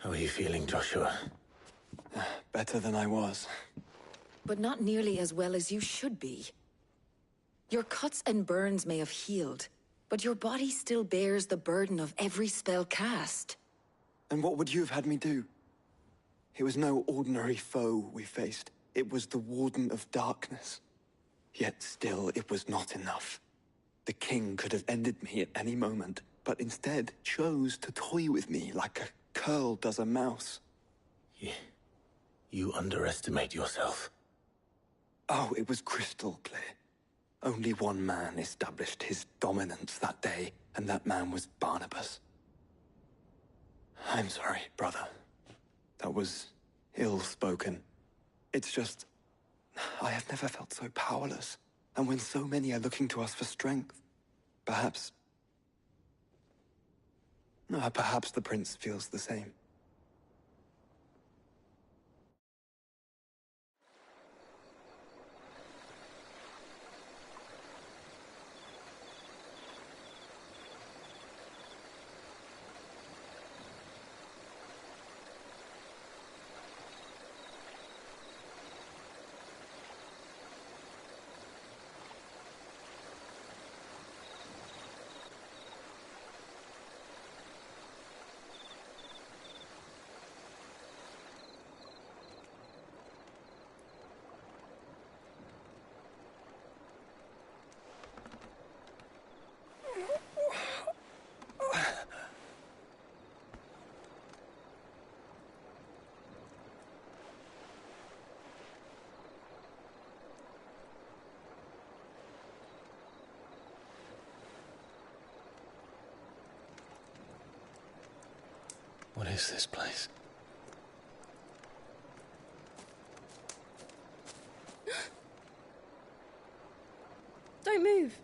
How are you feeling, Joshua? Better than I was. But not nearly as well as you should be. Your cuts and burns may have healed, but your body still bears the burden of every spell cast. And what would you have had me do? It was no ordinary foe we faced. It was the Warden of Darkness. Yet still, it was not enough. The king could have ended me at any moment, but instead chose to toy with me like a curl does a mouse. You underestimate yourself. Oh, it was crystal clear. Only one man established his dominance that day, and that man was Barnabas. I'm sorry, brother. That was ill-spoken. It's just, I have never felt so powerless. And when so many are looking to us for strength, perhaps the prince feels the same. What is this place? Don't move.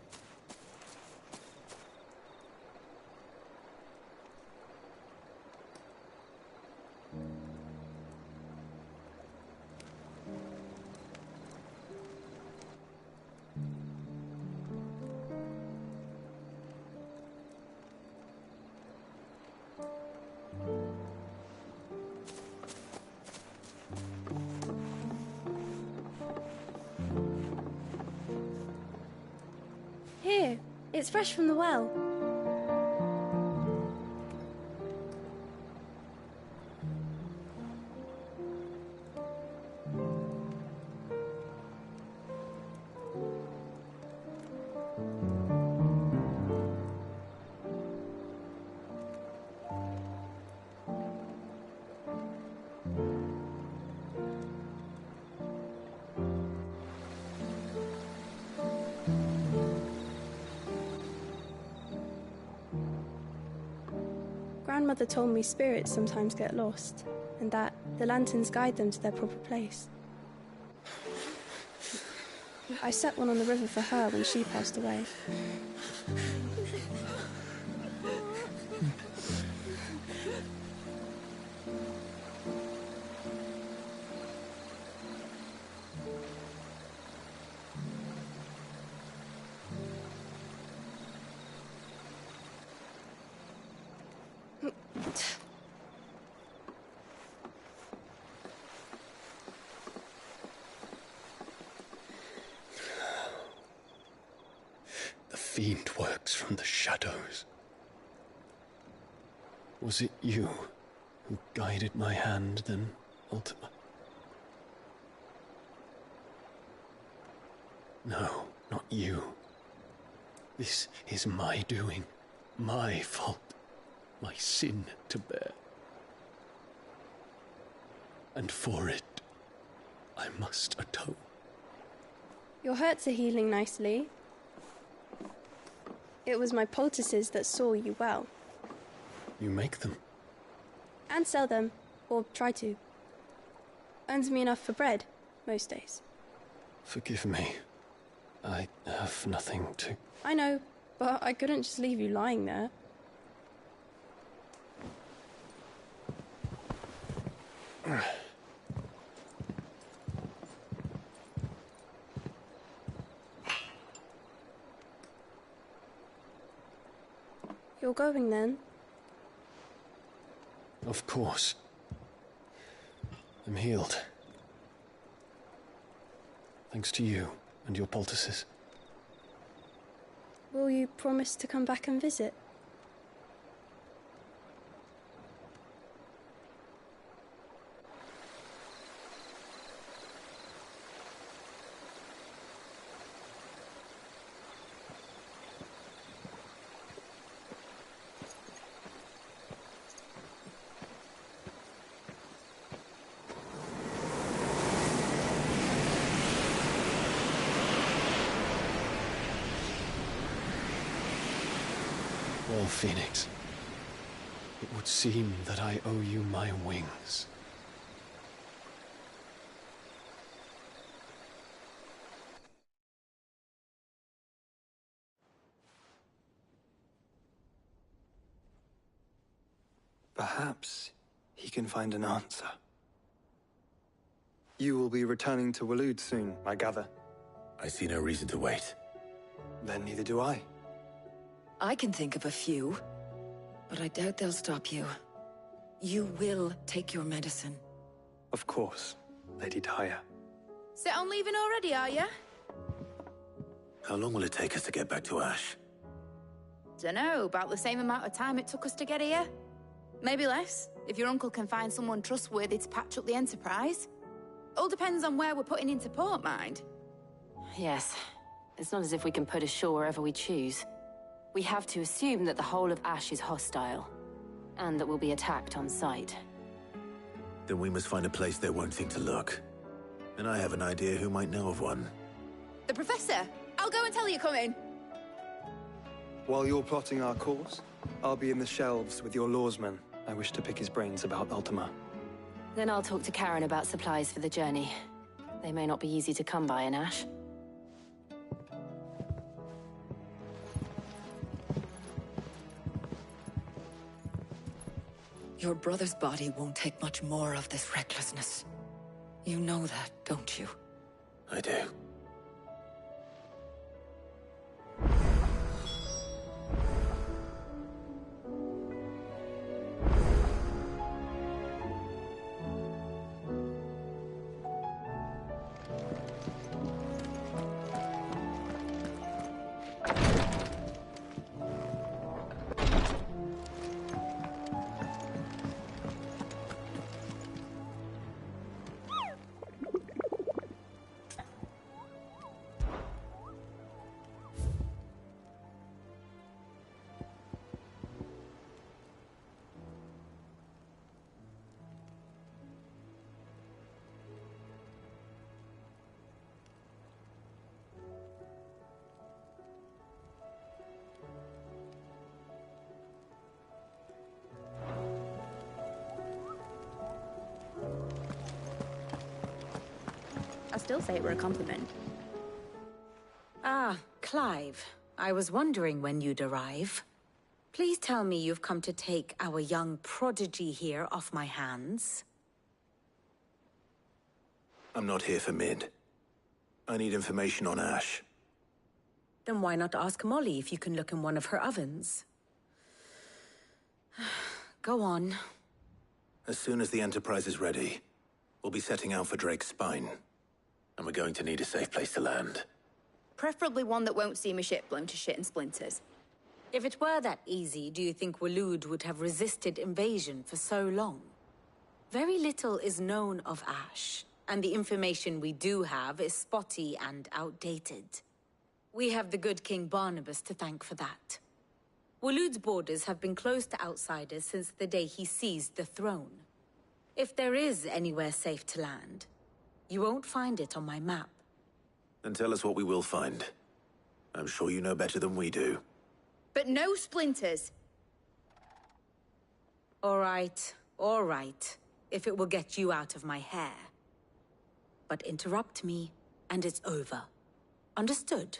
Here, it's fresh from the well. Grandmother told me spirits sometimes get lost, and that the lanterns guide them to their proper place. I set one on the river for her when she passed away. The fiend works from the shadows. Was it you who guided my hand, then ultimately? No, not you. This is my doing, my fault, my sin to bear. And for it, I must atone. Your hurts are healing nicely. It was my poultices that saw you well. You make them? And sell them, or try to. Earns me enough for bread, most days. Forgive me. I have nothing to... I know, but I couldn't just leave you lying there. You're going then? Of course. I'm healed. Thanks to you and your poultices. Will you promise to come back and visit? Well, Phoenix, it would seem that I owe you my wings. Perhaps he can find an answer. You will be returning to Waloed soon, I gather. I see no reason to wait. Then neither do I. I can think of a few, but I doubt they'll stop you. You will take your medicine. Of course, Lady Daya. Set on leaving already, are you? How long will it take us to get back to Ash? Dunno, about the same amount of time it took us to get here. Maybe less, if your uncle can find someone trustworthy to patch up the Enterprise. All depends on where we're putting into port, mind. Yes. It's not as if we can put ashore wherever we choose. We have to assume that the whole of Ash is hostile, and that we'll be attacked on sight. Then we must find a place they won't think to look. And I have an idea who might know of one. The Professor! I'll go and tell you coming! While you're plotting our course, I'll be in the shelves with your lawsman. I wish to pick his brains about Ultima. Then I'll talk to Karen about supplies for the journey. They may not be easy to come by in Ash. Your brother's body won't take much more of this recklessness. You know that, don't you? I do. I still say it were a compliment. Ah, Clive. I was wondering when you'd arrive. Please tell me you've come to take our young prodigy here off my hands. I'm not here for Mid. I need information on Ash. Then why not ask Molly if you can look in one of her ovens? Go on. As soon as the Enterprise is ready, we'll be setting out for Drake's Spine. And we're going to need a safe place to land. Preferably one that won't see my ship blown to shit and splinters. If it were that easy, do you think Waloed would have resisted invasion for so long? Very little is known of Ash, and the information we do have is spotty and outdated. We have the good King Barnabas to thank for that. Waloed's borders have been closed to outsiders since the day he seized the throne. If there is anywhere safe to land, you won't find it on my map. Then tell us what we will find. I'm sure you know better than we do. But no splinters! All right, if it will get you out of my hair. But interrupt me, and it's over. Understood?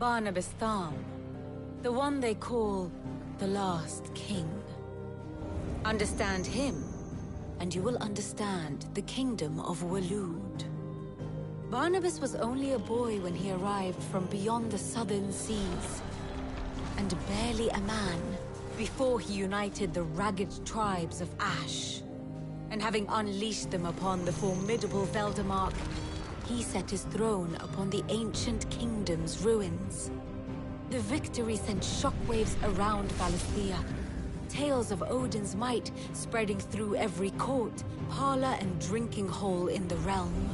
Barnabas Tham, the one they call the Last King. Understand him, and you will understand the kingdom of Waloed. Barnabas was only a boy when he arrived from beyond the southern seas, and barely a man before he united the ragged tribes of Ash. And having unleashed them upon the formidable Veldemark, he set his throne upon the ancient kingdom's ruins. The victory sent shockwaves around Valisthea, tales of Odin's might spreading through every court, parlor, and drinking hole in the realm.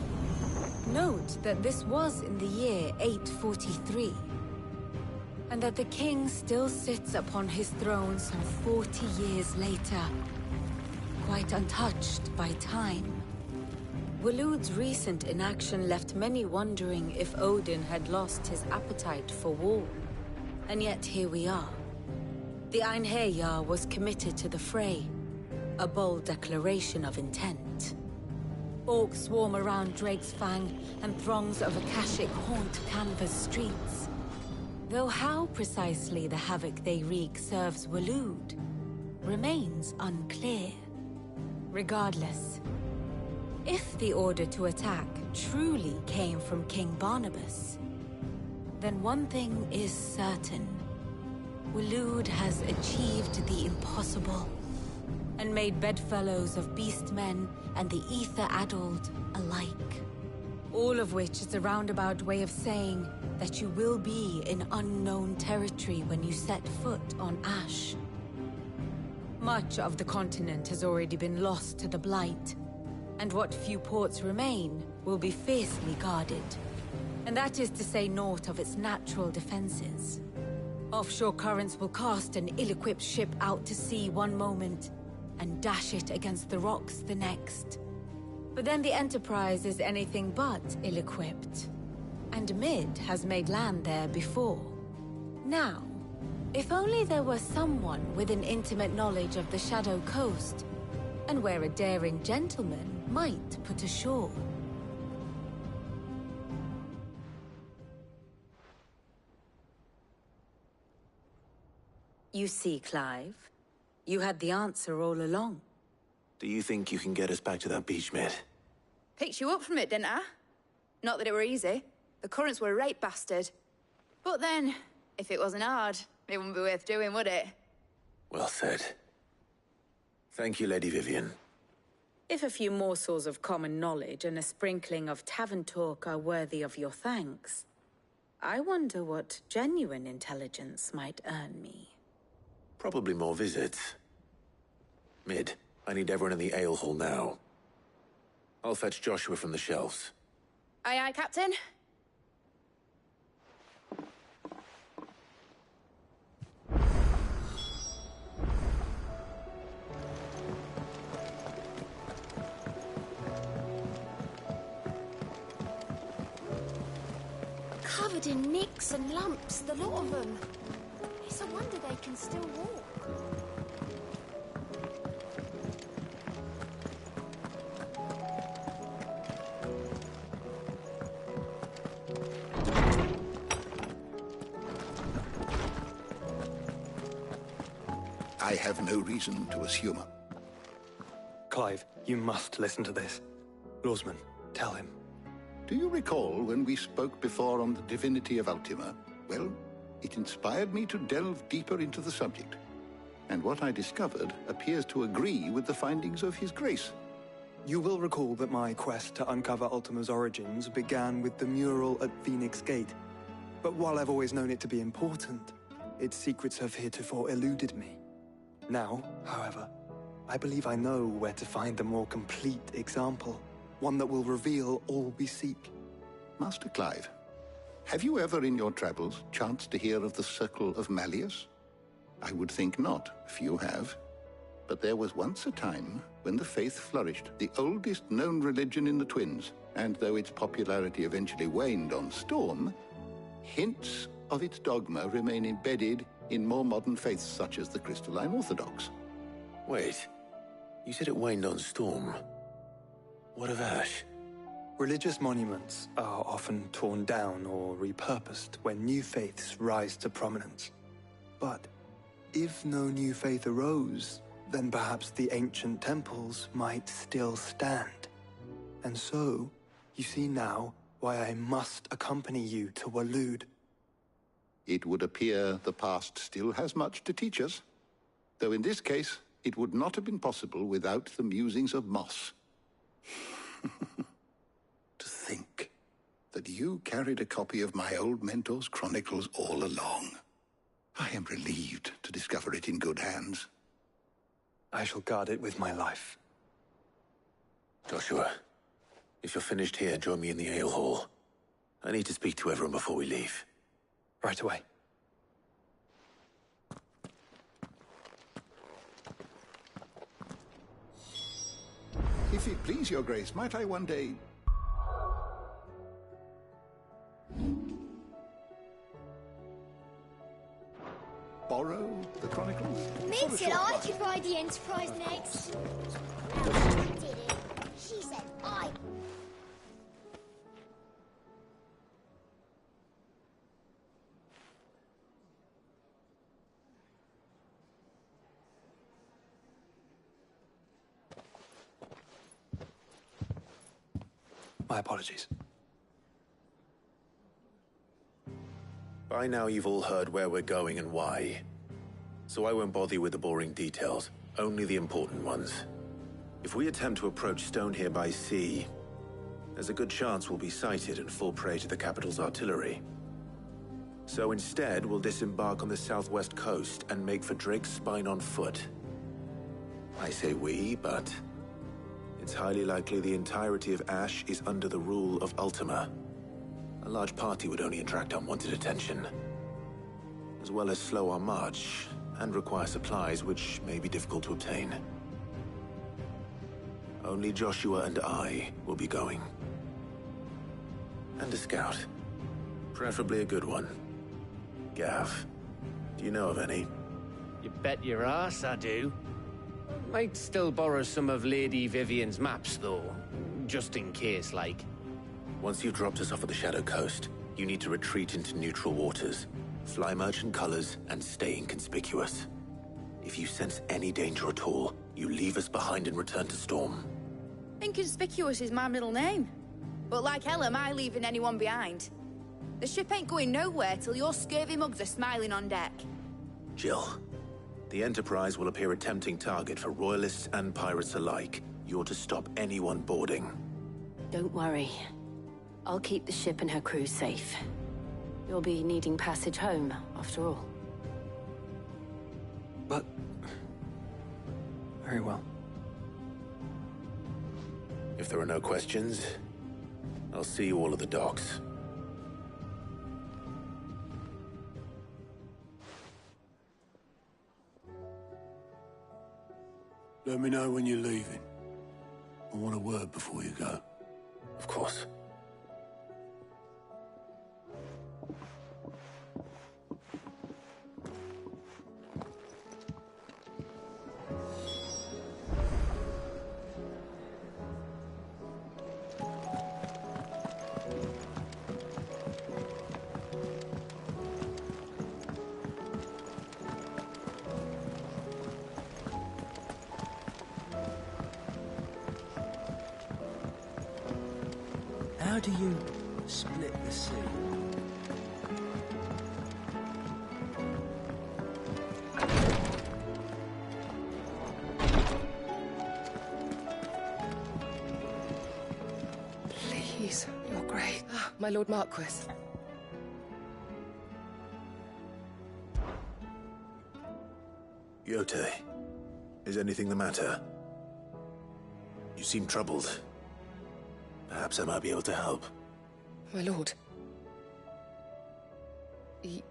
Note that this was in the year 843, and that the king still sits upon his throne some 40 years later, quite untouched by time. Waloed's recent inaction left many wondering if Odin had lost his appetite for war. And yet here we are. The Einherjar was committed to the fray, a bold declaration of intent. Orcs swarm around Drake's Fang, and throngs of Akashic haunt Canva's streets. Though how precisely the havoc they wreak serves Waloed remains unclear. Regardless, if the order to attack truly came from King Barnabas, then one thing is certain. Waloed has achieved the impossible, and made bedfellows of beastmen and the ether-addled alike. All of which is a roundabout way of saying that you will be in unknown territory when you set foot on Ash. Much of the continent has already been lost to the Blight, and what few ports remain will be fiercely guarded. And that is to say naught of its natural defenses. Offshore currents will cast an ill-equipped ship out to sea one moment, and dash it against the rocks the next. But then the Enterprise is anything but ill-equipped, and Mid has made land there before. Now, if only there were someone with an intimate knowledge of the Shadow Coast, and where a daring gentleman might put ashore. You see, Clive, you had the answer all along. Do you think you can get us back to that beach, Mid? Picked you up from it, didn't I? Not that it were easy. The currents were a right bastard. But then, if it wasn't hard, it wouldn't be worth doing, would it? Well said. Thank you, Lady Vivian. If a few morsels of common knowledge and a sprinkling of tavern talk are worthy of your thanks, I wonder what genuine intelligence might earn me. Probably more visits. Mid, I need everyone in the ale hall now. I'll fetch Joshua from the shelves. Aye, aye, Captain. Covered in nicks and lumps, the lot of them. It's a wonder they can still walk. I have no reason to assume. Clive, you must listen to this. Lawsman, tell him. Do you recall when we spoke before on the divinity of Ultima? Well, it inspired me to delve deeper into the subject. And what I discovered appears to agree with the findings of His Grace. You will recall that my quest to uncover Ultima's origins began with the mural at Phoenix Gate. But while I've always known it to be important, its secrets have heretofore eluded me. Now, however, I believe I know where to find the more complete example. One that will reveal all we seek. Master Clive, have you ever in your travels chanced to hear of the Circle of Malleus? I would think not, if you have. But there was once a time when the faith flourished, the oldest known religion in the Twins, and though its popularity eventually waned on Storm, hints of its dogma remain embedded in more modern faiths such as the Crystalline Orthodox. Wait, you said it waned on Storm. What of Ash? Religious monuments are often torn down or repurposed when new faiths rise to prominence. But if no new faith arose, then perhaps the ancient temples might still stand. And so, you see now, why I must accompany you to Waloed. It would appear the past still has much to teach us, though in this case, it would not have been possible without the musings of Moss. To think that you carried a copy of my old mentor's chronicles all along. I am relieved to discover it in good hands. I shall guard it with my life. Joshua, if you're finished here, join me in the ale hall. I need to speak to everyone before we leave. Right away. If it please your grace, might I one day... borrow the chronicles? Mid said I could ride the Enterprise next. Well, she did it. She said I... My apologies. By now you've all heard where we're going and why. So I won't bother you with the boring details, only the important ones. If we attempt to approach Stone here by sea, there's a good chance we'll be sighted and fall prey to the capital's artillery. So instead, we'll disembark on the southwest coast and make for Drake's Spine on foot. I say we, but it's highly likely the entirety of Ash is under the rule of Ultima. A large party would only attract unwanted attention, as well as slow our march and require supplies which may be difficult to obtain. Only Joshua and I will be going. And a scout. Preferably a good one. Gav, do you know of any? You bet your ass I do. Might still borrow some of Lady Vivian's maps, though. Just in case, like. Once you've dropped us off at the Shadow Coast, you need to retreat into neutral waters, fly merchant colors, and stay inconspicuous. If you sense any danger at all, you leave us behind and return to Storm. Inconspicuous is my middle name. But like hell am I leaving anyone behind. The ship ain't going nowhere till your scurvy mugs are smiling on deck. Jill, the Enterprise will appear a tempting target for royalists and pirates alike. You're to stop anyone boarding. Don't worry. I'll keep the ship and her crew safe. You'll be needing passage home, after all. But... very well. If there are no questions, I'll see you all at the docks. Let me know when you're leaving. I want a word before you go. Of course. How do you split the sea? Please, Your Grace. Ah, my Lord Marquis. Yote, is anything the matter? You seem troubled. Perhaps I might be able to help. My lord.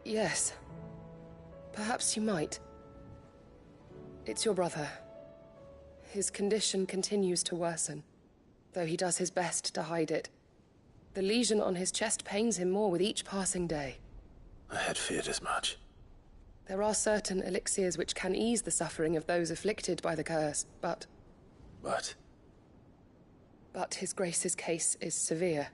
Yes. Perhaps you might. It's your brother. His condition continues to worsen, though he does his best to hide it. The lesion on his chest pains him more with each passing day. I had feared as much. There are certain elixirs which can ease the suffering of those afflicted by the curse, but... But His Grace's case is severe.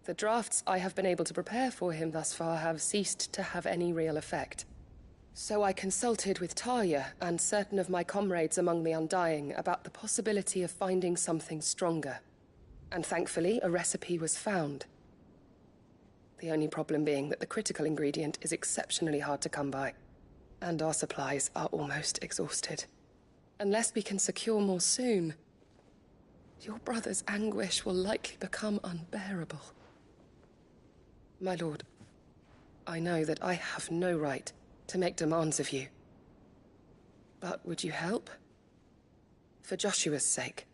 The drafts I have been able to prepare for him thus far have ceased to have any real effect. So I consulted with Talia and certain of my comrades among the Undying about the possibility of finding something stronger. And thankfully, a recipe was found. The only problem being that the critical ingredient is exceptionally hard to come by, and our supplies are almost exhausted. Unless we can secure more soon, your brother's anguish will likely become unbearable. My lord, I know that I have no right to make demands of you. But would you help? For Joshua's sake.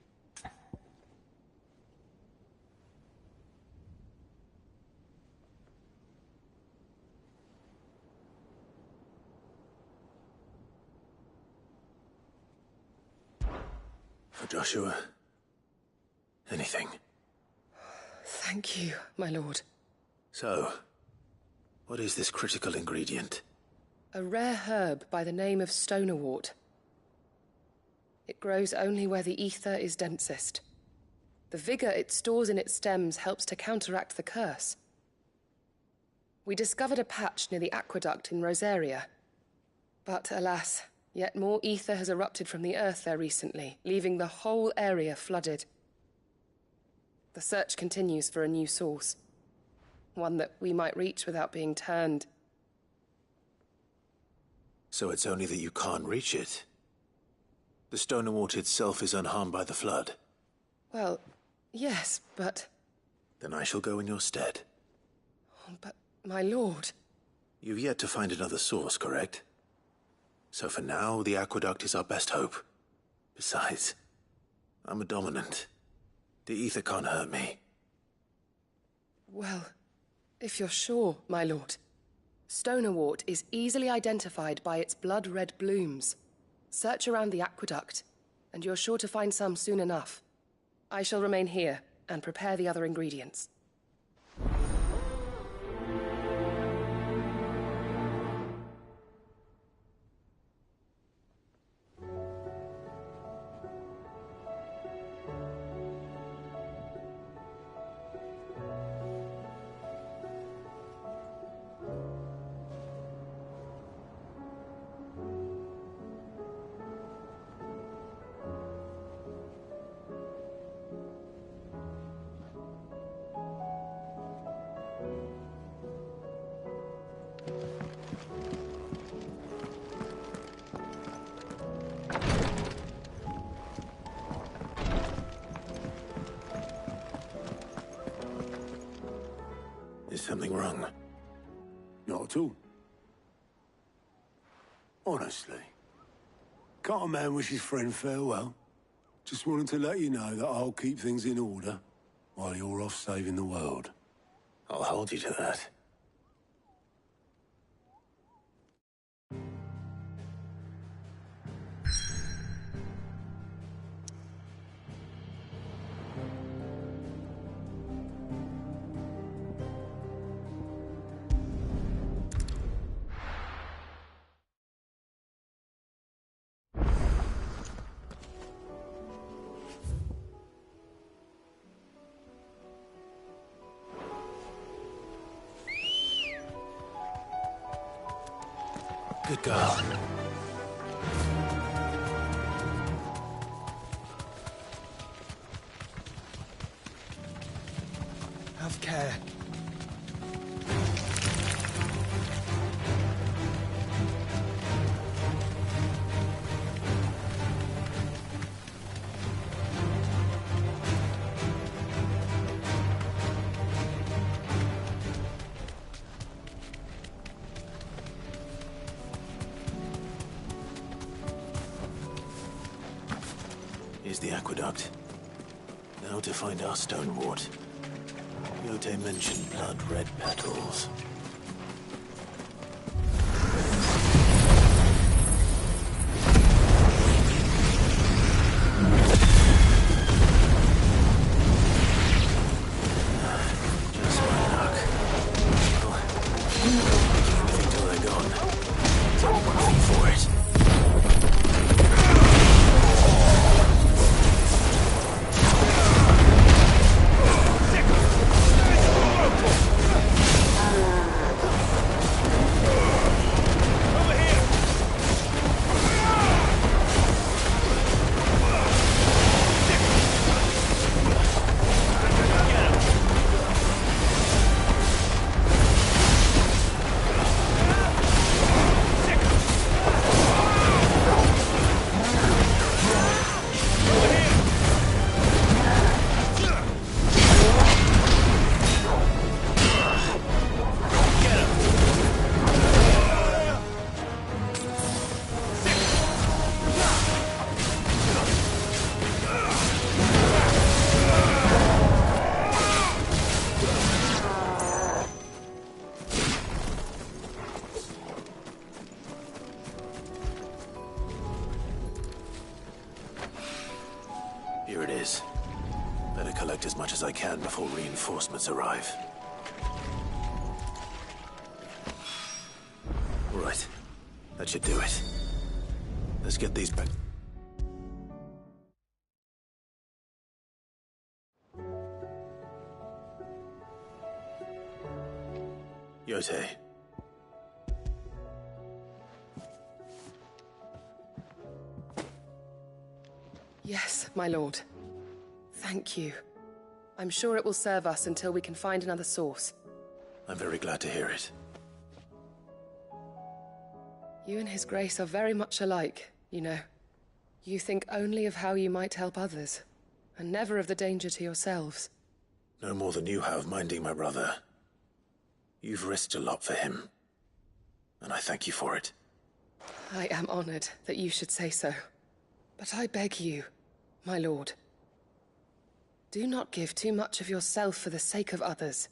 For Joshua? Anything? Thank you, my lord. So, what is this critical ingredient? A rare herb by the name of stonerwort. It grows only where the ether is densest. The vigor it stores in its stems helps to counteract the curse. We discovered a patch near the aqueduct in Rosaria. But alas, yet more ether has erupted from the earth there recently, leaving the whole area flooded. The search continues for a new source. One that we might reach without being turned. So it's only that you can't reach it? The stonerwort itself is unharmed by the flood? Well, yes, but... Then I shall go in your stead. But, my lord... You've yet to find another source, correct? So for now, the aqueduct is our best hope. Besides, I'm a dominant. The ether can't hurt me. Well, if you're sure, my lord. Stonerwort is easily identified by its blood-red blooms. Search around the aqueduct, and you're sure to find some soon enough. I shall remain here and prepare the other ingredients. Is something wrong? Not at all. Honestly. Can't a man wish his friend farewell? Just wanted to let you know that I'll keep things in order while you're off saving the world. I'll hold you to that. Good girl. Have care. Here's the aqueduct. Now to find our stonewort. Yote mentioned blood-red petals. Just my luck. Well, everything till they're gone. It's only one thing for it. can before reinforcements arrive. Right. That should do it. Let's get these back. Yote. Yes, my lord. Thank you. I'm sure it will serve us until we can find another source. I'm very glad to hear it. You and His Grace are very much alike, you know. You think only of how you might help others, and never of the danger to yourselves. No more than you have minding my brother. You've risked a lot for him, and I thank you for it. I am honored that you should say so. But I beg you, my lord, do not give too much of yourself for the sake of others.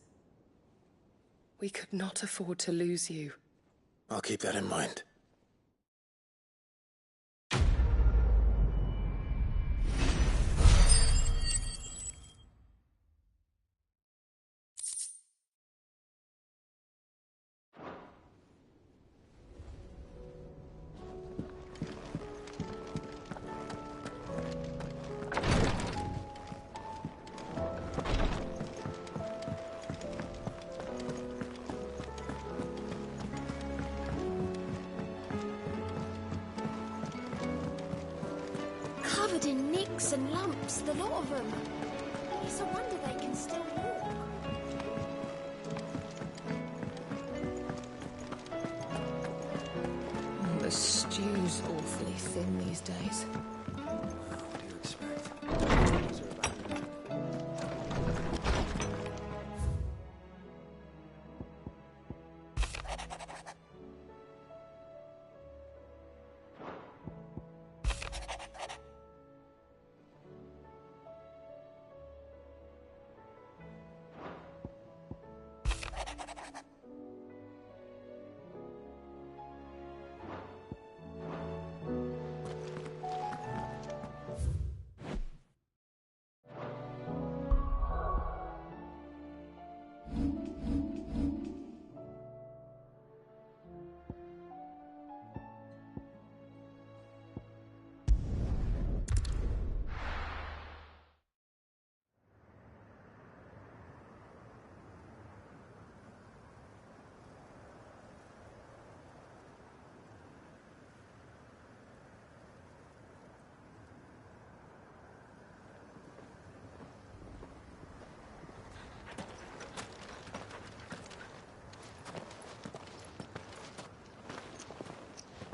We could not afford to lose you. I'll keep that in mind. Covered in nicks and lumps, the lot of them. It's a wonder they can still walk. The stew's awfully thin these days. What do you expect?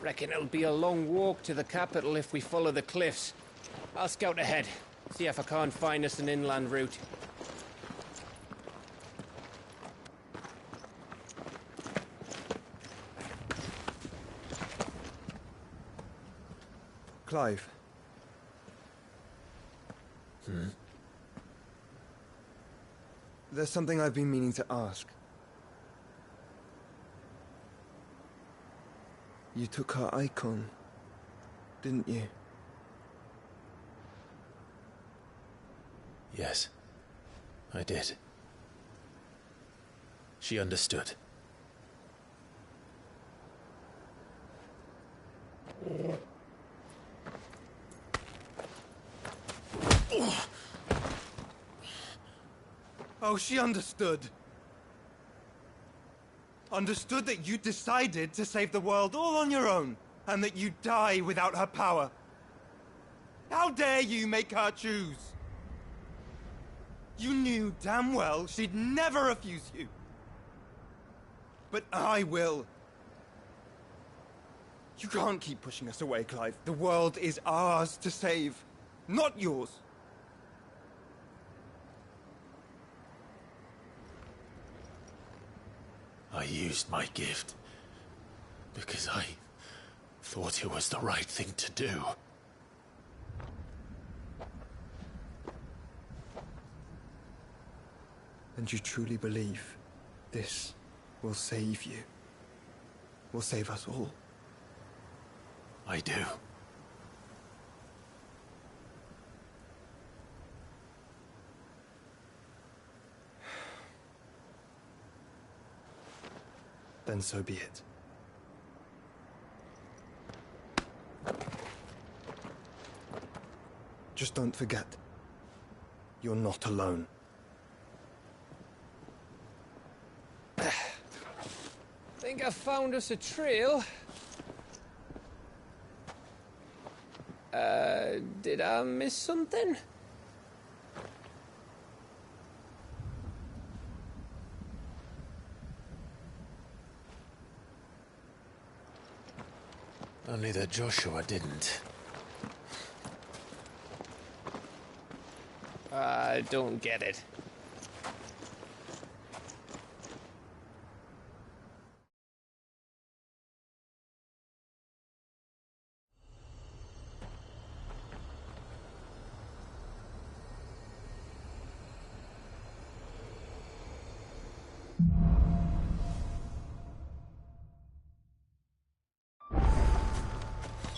Reckon it'll be a long walk to the capital if we follow the cliffs. I'll scout ahead, see if I can't find us an inland route. Clive. There's something I've been meaning to ask. You took her icon, didn't you? Yes, I did. She understood. Oh, she understood. Understood that you decided to save the world all on your own, and that you'd die without her power. How dare you make her choose? You knew damn well she'd never refuse you. But I will. You can't keep pushing us away, Clive. The world is ours to save, not yours. I used my gift because I thought it was the right thing to do. And you truly believe this will save you? Will save us all? I do. then so be it. Just don't forget, you're not alone. Think I found us a trail. Did I miss something? Only that Joshua didn't. I don't get it.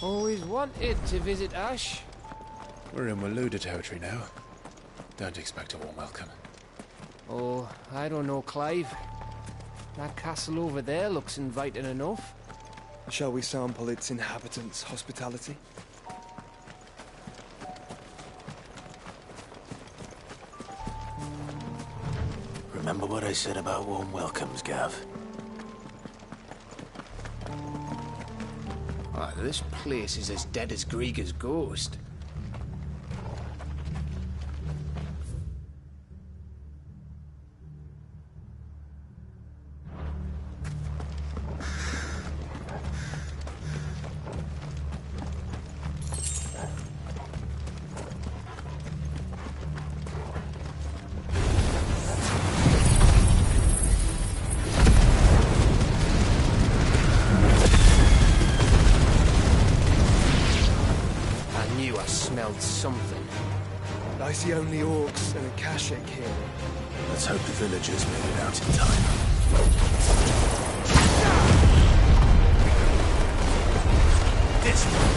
Always wanted to visit Ash. We're in Waluda territory now. Don't expect a warm welcome. Oh, I don't know, Clive. That castle over there looks inviting enough. Shall we sample its inhabitants' hospitality? Remember what I said about warm welcomes, Gav? Ah, this place is as dead as Grieger's ghost. Something. I see only orcs and a Kashik here. Let's hope the villagers made it out in time. This one.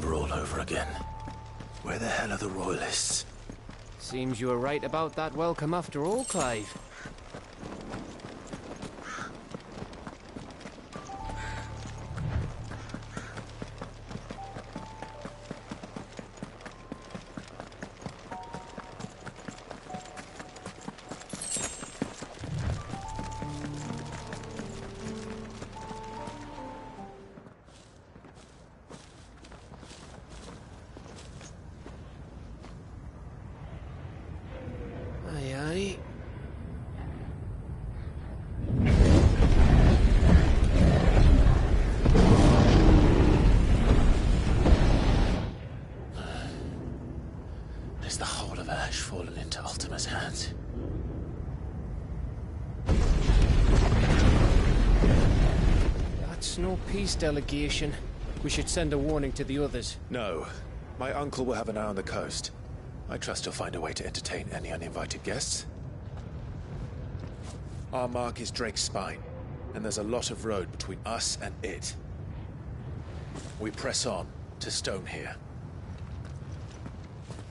All over again. Where the hell are the royalists? Seems you were right about that welcome after all, Clive. no peace delegation. We should send a warning to the others. No. My uncle will have an eye on the coast. I trust he'll find a way to entertain any uninvited guests. Our mark is Drake's Spine, and there's a lot of road between us and it. We press on to Stone here.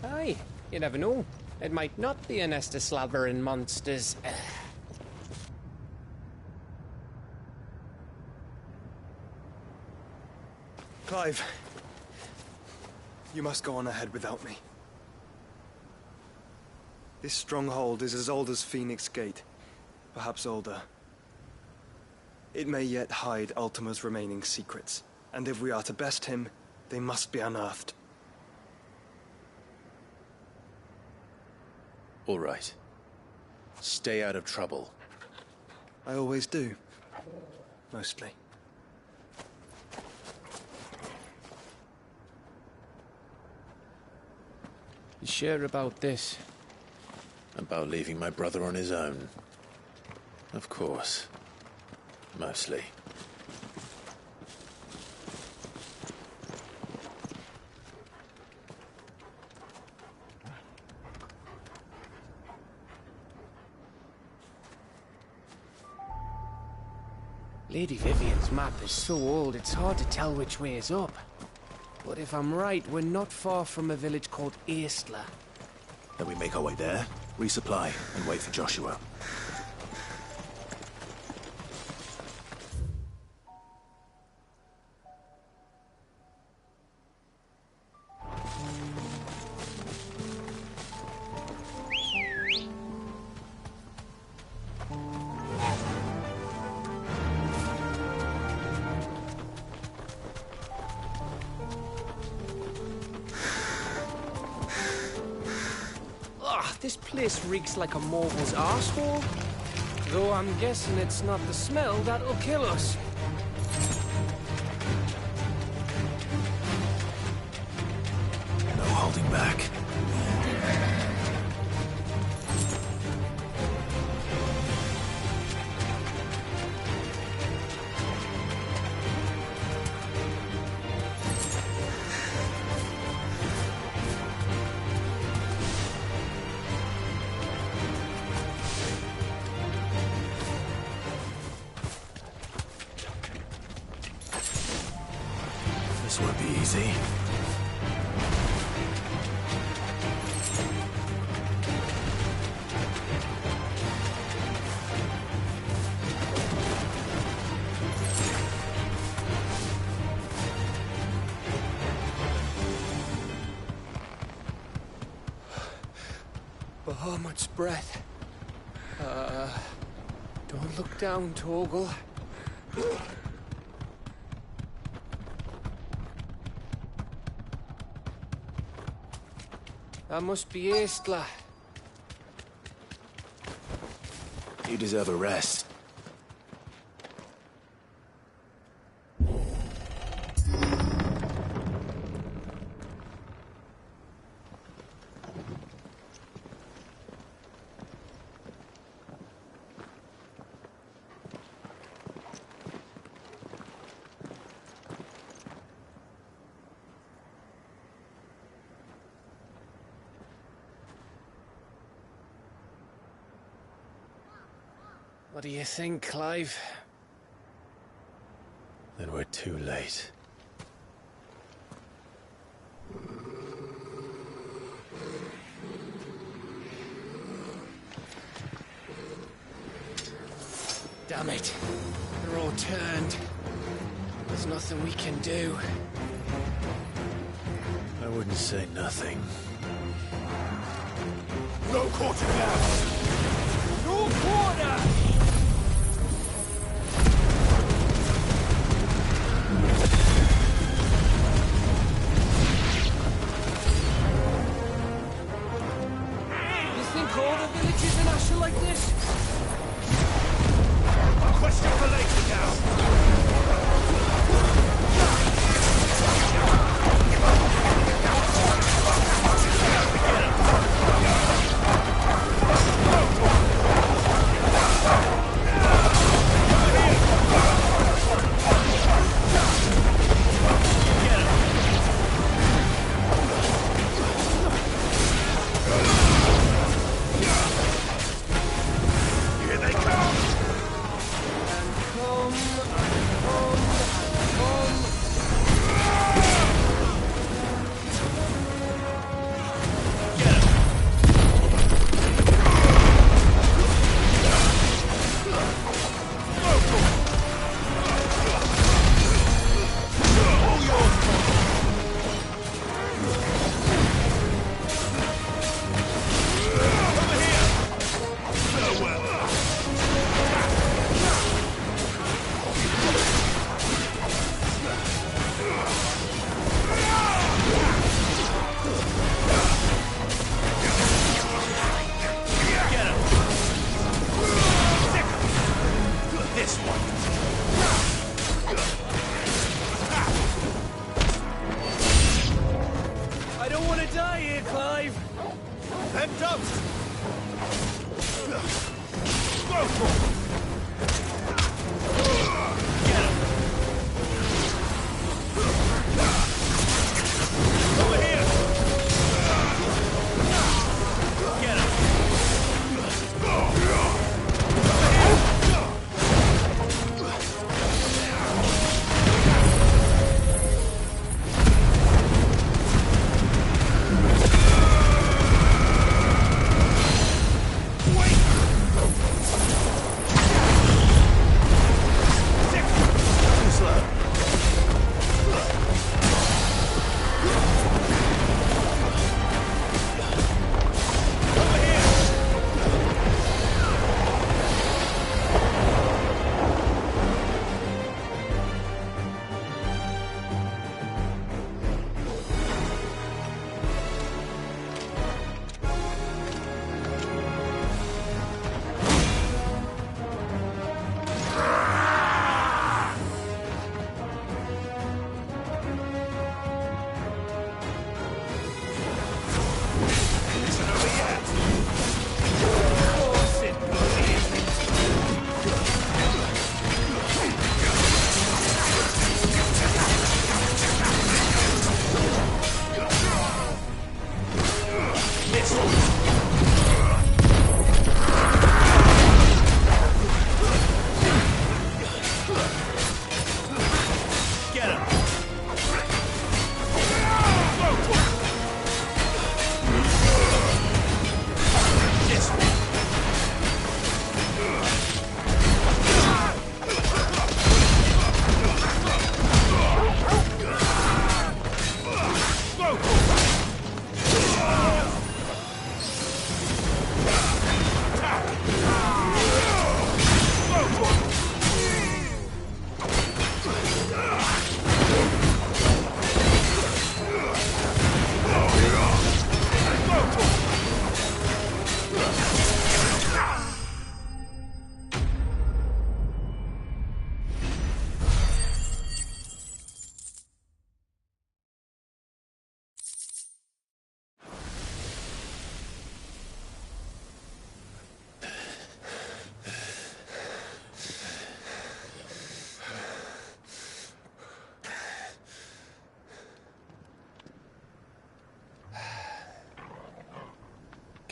Aye, you never know. It might not be a nest of slabbering monsters. Clive, you must go on ahead without me. This stronghold is as old as Phoenix Gate, perhaps older. It may yet hide Ultima's remaining secrets, and if we are to best him, they must be unearthed. All right. Stay out of trouble. I always do. Mostly. You sure about this? About leaving my brother on his own? Of course. Mostly. Lady Vivian's map is so old, it's hard to tell which way is up. But if I'm right, we're not far from a village called Aistla. Then we make our way there, resupply, and wait for Joshua. This place reeks like a mortal's arsehole. Though I'm guessing it's not the smell that'll kill us. No holding back. This won't be easy. Bahamut's breath. Don't look down, Torgal. That must be Aistla. You deserve a rest. What do you think, Clive? Then we're too late. Damn it. They're all turned. There's nothing we can do. I wouldn't say nothing. No quarter now! No quarter! All the villages in Ash are like this? A question for later now.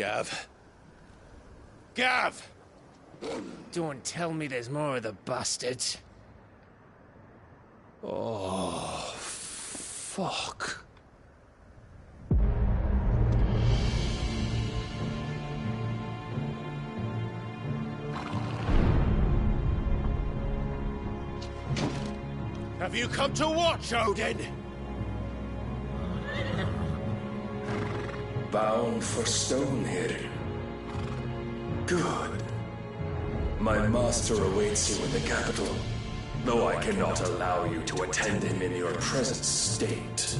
Gav. Gav! Don't tell me there's more of the bastards. Oh, fuck. Have you come to watch, Odin? Bound for Stonehill. Good. My master awaits you in the capital, though I cannot allow you to attend him in your present state.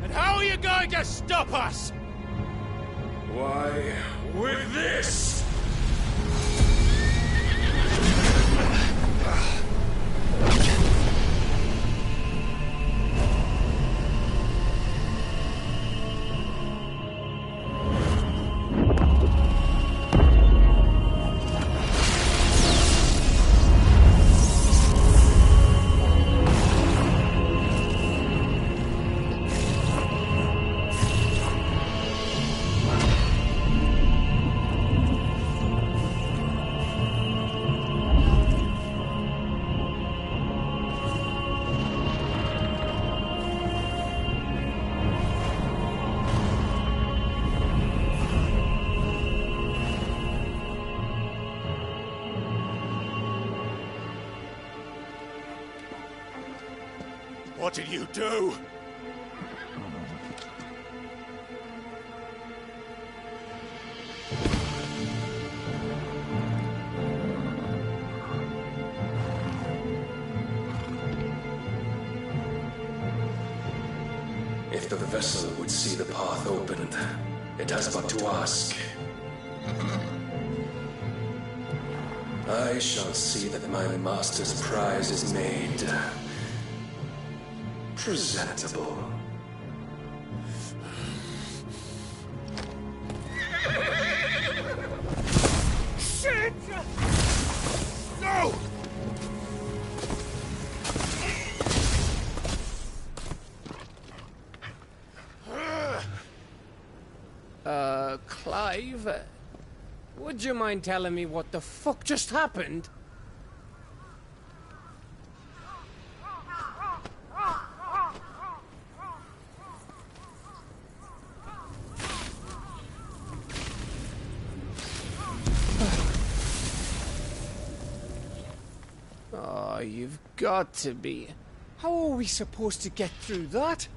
And how are you going to stop us? Why, with this! What did you do? If the vessel would see the path opened, it has but to ask. I shall see that my master's prize is made presentable. Shit! No! Clive? Would you mind telling me what the fuck just happened? Oh, you've got to be. How are we supposed to get through that?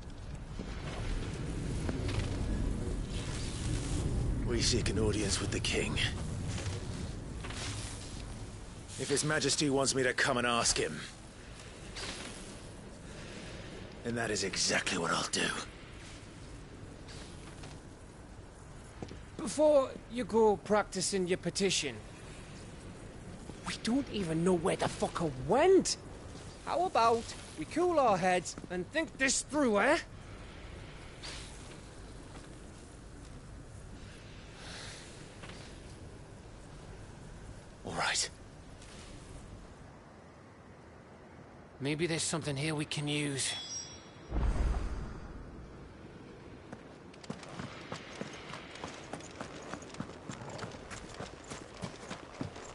We seek an audience with the king. If His Majesty wants me to come and ask him, then that is exactly what I'll do. Before you go practicing your petition, we don't even know where the fucker went. How about we cool our heads and think this through, eh? All right. Maybe there's something here we can use.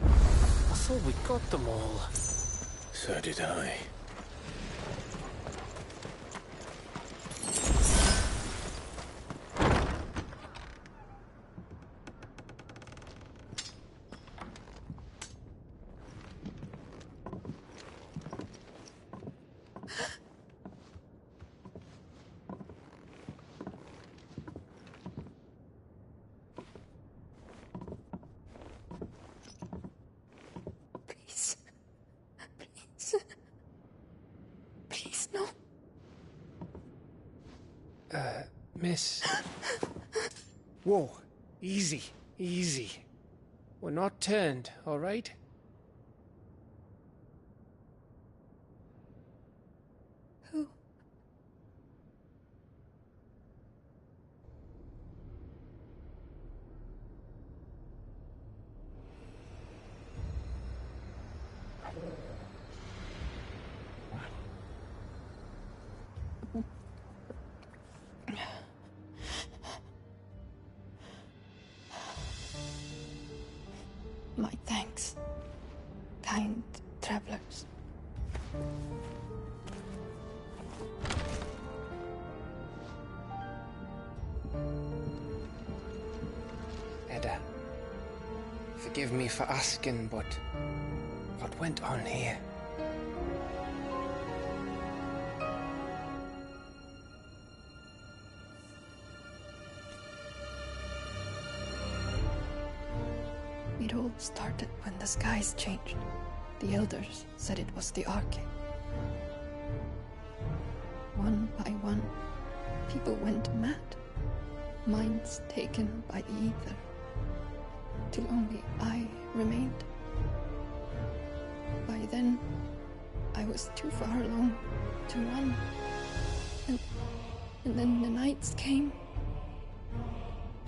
I thought we got them all. So did I. Miss. Whoa. Easy. Easy. We're not turned, all right? Who? My thanks, kind travelers. Edda, forgive me for asking, but what went on here? It all started when the skies changed. The elders said it was the Arcade. One by one, people went mad. Minds taken by the ether. Till only I remained. By then, I was too far along to run. And then the nights came.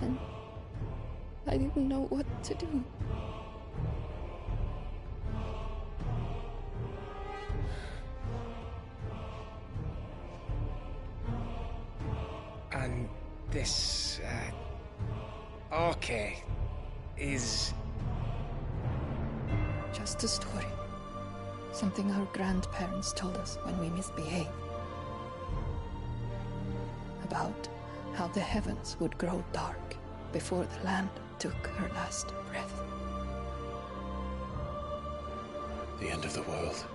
And I didn't know what to do. And this, Arcade is... Just a story. Something our grandparents told us when we misbehaved. About how the heavens would grow dark before the land took her last breath. The end of the world.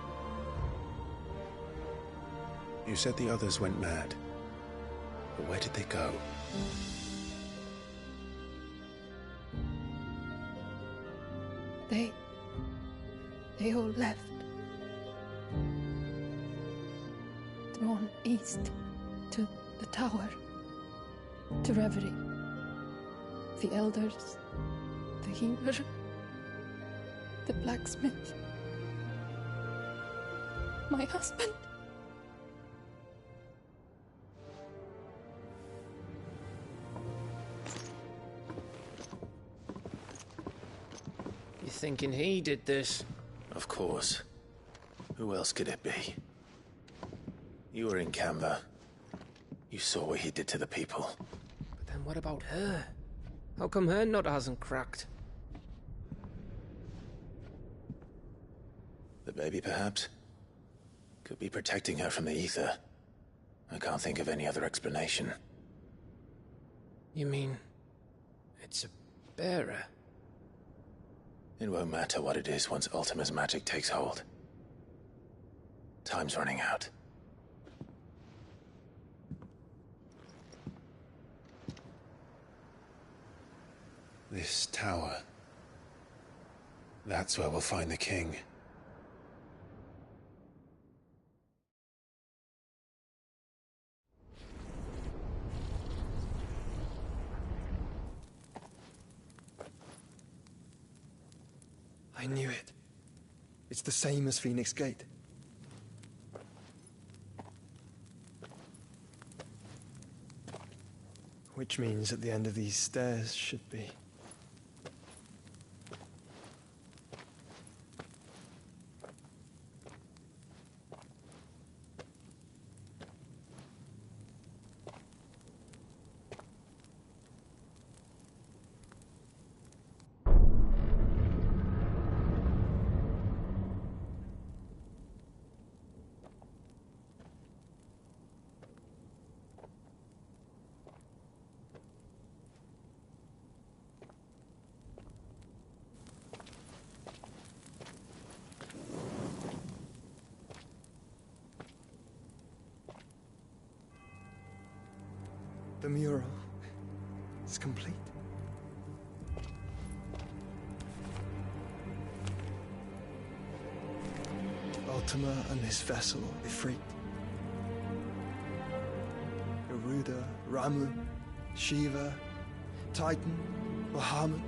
You said the others went mad. But where did they go? They all left. Drawn east to the tower, to reverie. The elders, the healer, the blacksmith, my husband. You thinking he did this? Of course. Who else could it be? You were in Canva. You saw what he did to the people. But then what about her? How come her nut hasn't cracked? The baby, perhaps? Could be protecting her from the ether. I can't think of any other explanation. You mean... it's a bearer? It won't matter what it is once Ultima's magic takes hold. Time's running out. This tower. That's where we'll find the king. I knew it. It's the same as Phoenix Gate. Which means at the end of these stairs should be... The mural is complete. Ultima and his vessel, Ifrit. Garuda, Ramu, Shiva, Titan, Bahamut,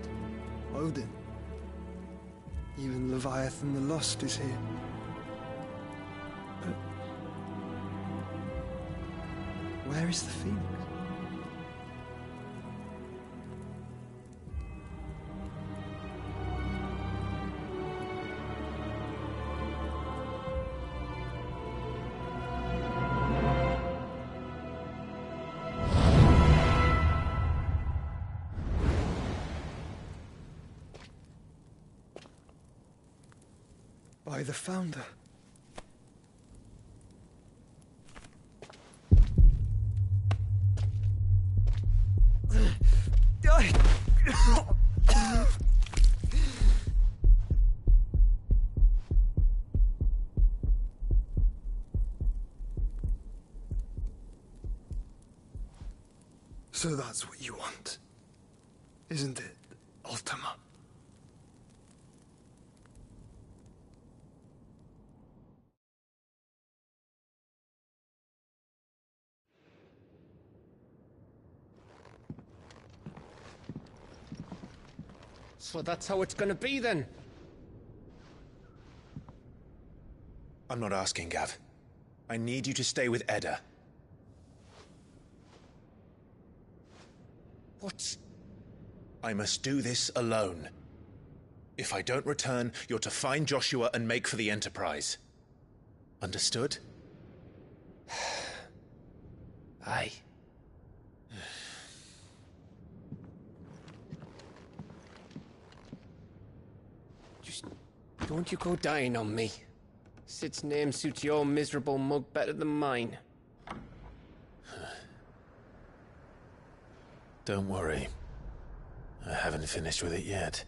Odin. Even Leviathan the Lost is here. But where is the Phoenix? by the Founder. So that's what you want, isn't it, Ultima? So that's how it's gonna be then? I'm not asking, Gav. I need you to stay with Edda. What? I must do this alone. If I don't return, you're to find Joshua and make for the Enterprise. Understood? Aye. Just don't you go dying on me. Sid's name suits your miserable mug better than mine. Don't worry. I haven't finished with it yet.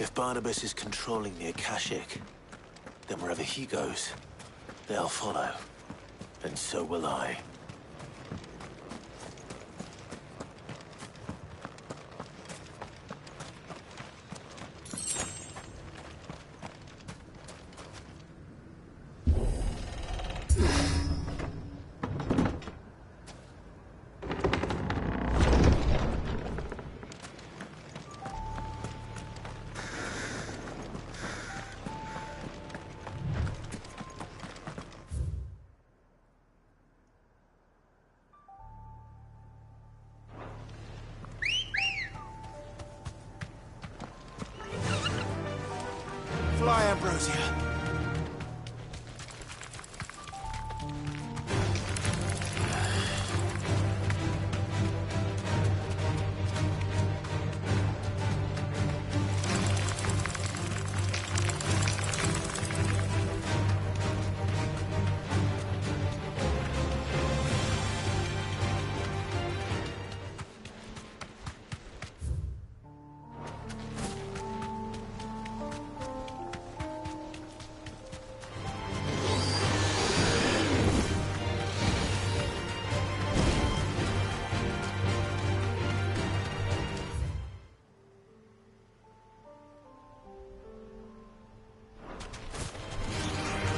If Barnabas is controlling the Akashic, then wherever he goes, they'll follow. And so will I. Fly, Ambrosia.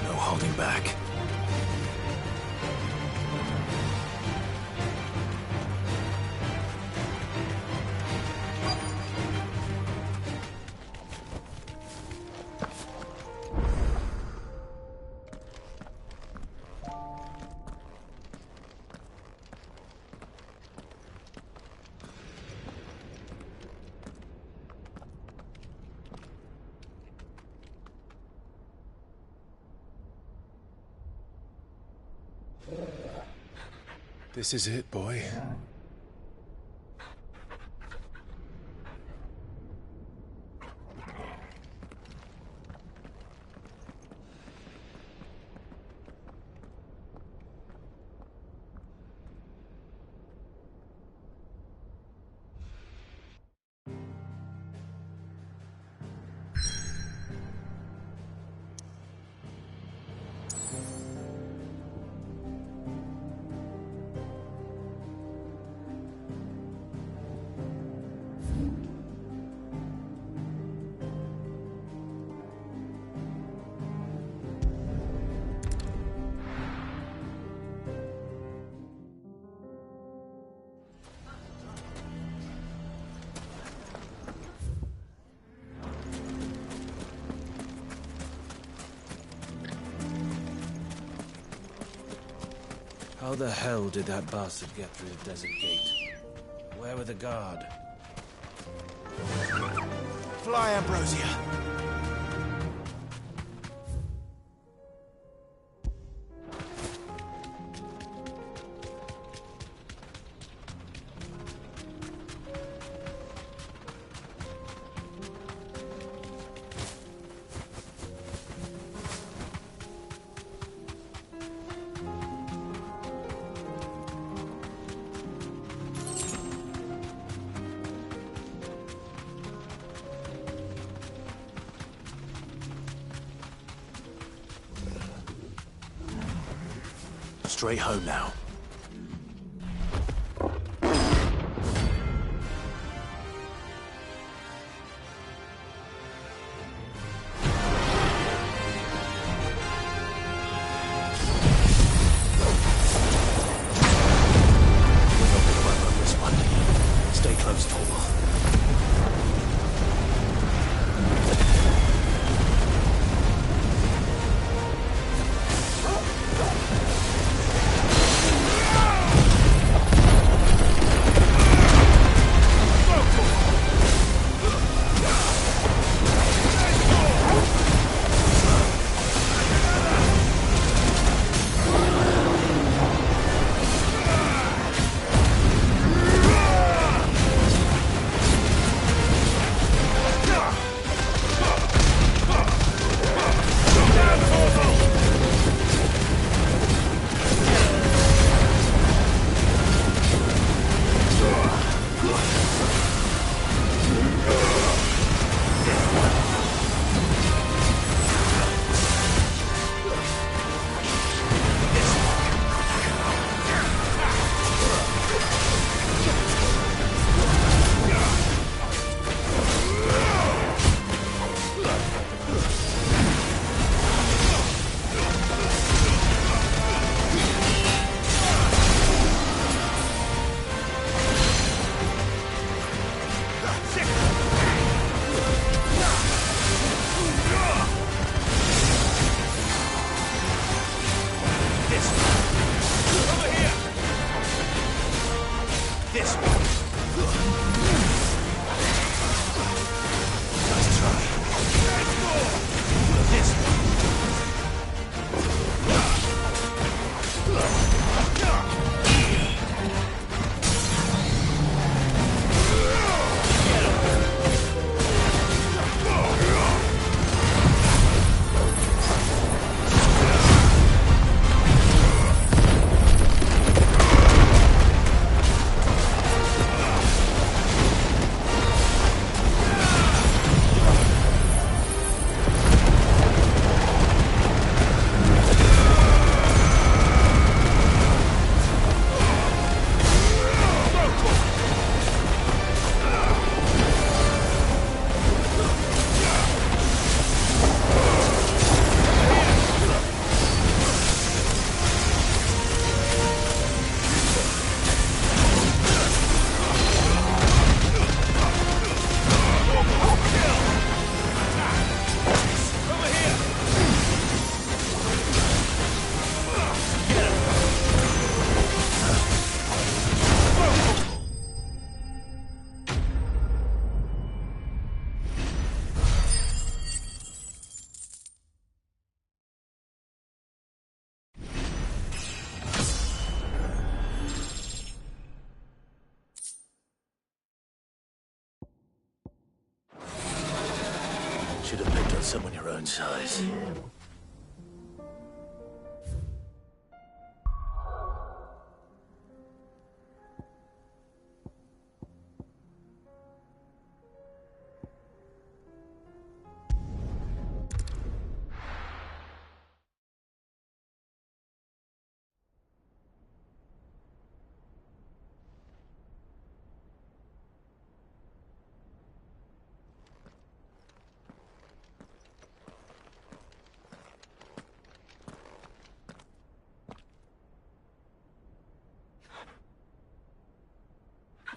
No holding back. This is it, boy. How the hell did that bastard get through the desert gate? Where were the guard? Fly, Ambrosia! Straight home now. Stay close, Torvald. Should have picked on someone your own size.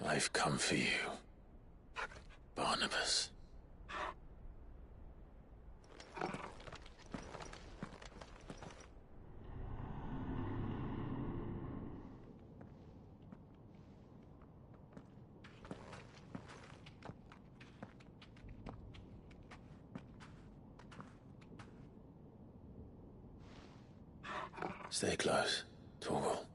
I've come for you, Barnabas. Stay close, Torgal.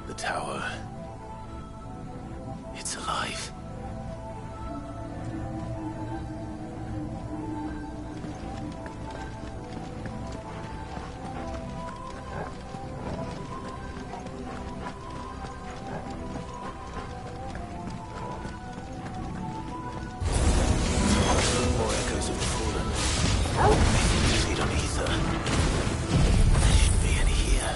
The tower. It's alive. More echoes of the fallen. Maybe feed on ether. There shouldn't be any here.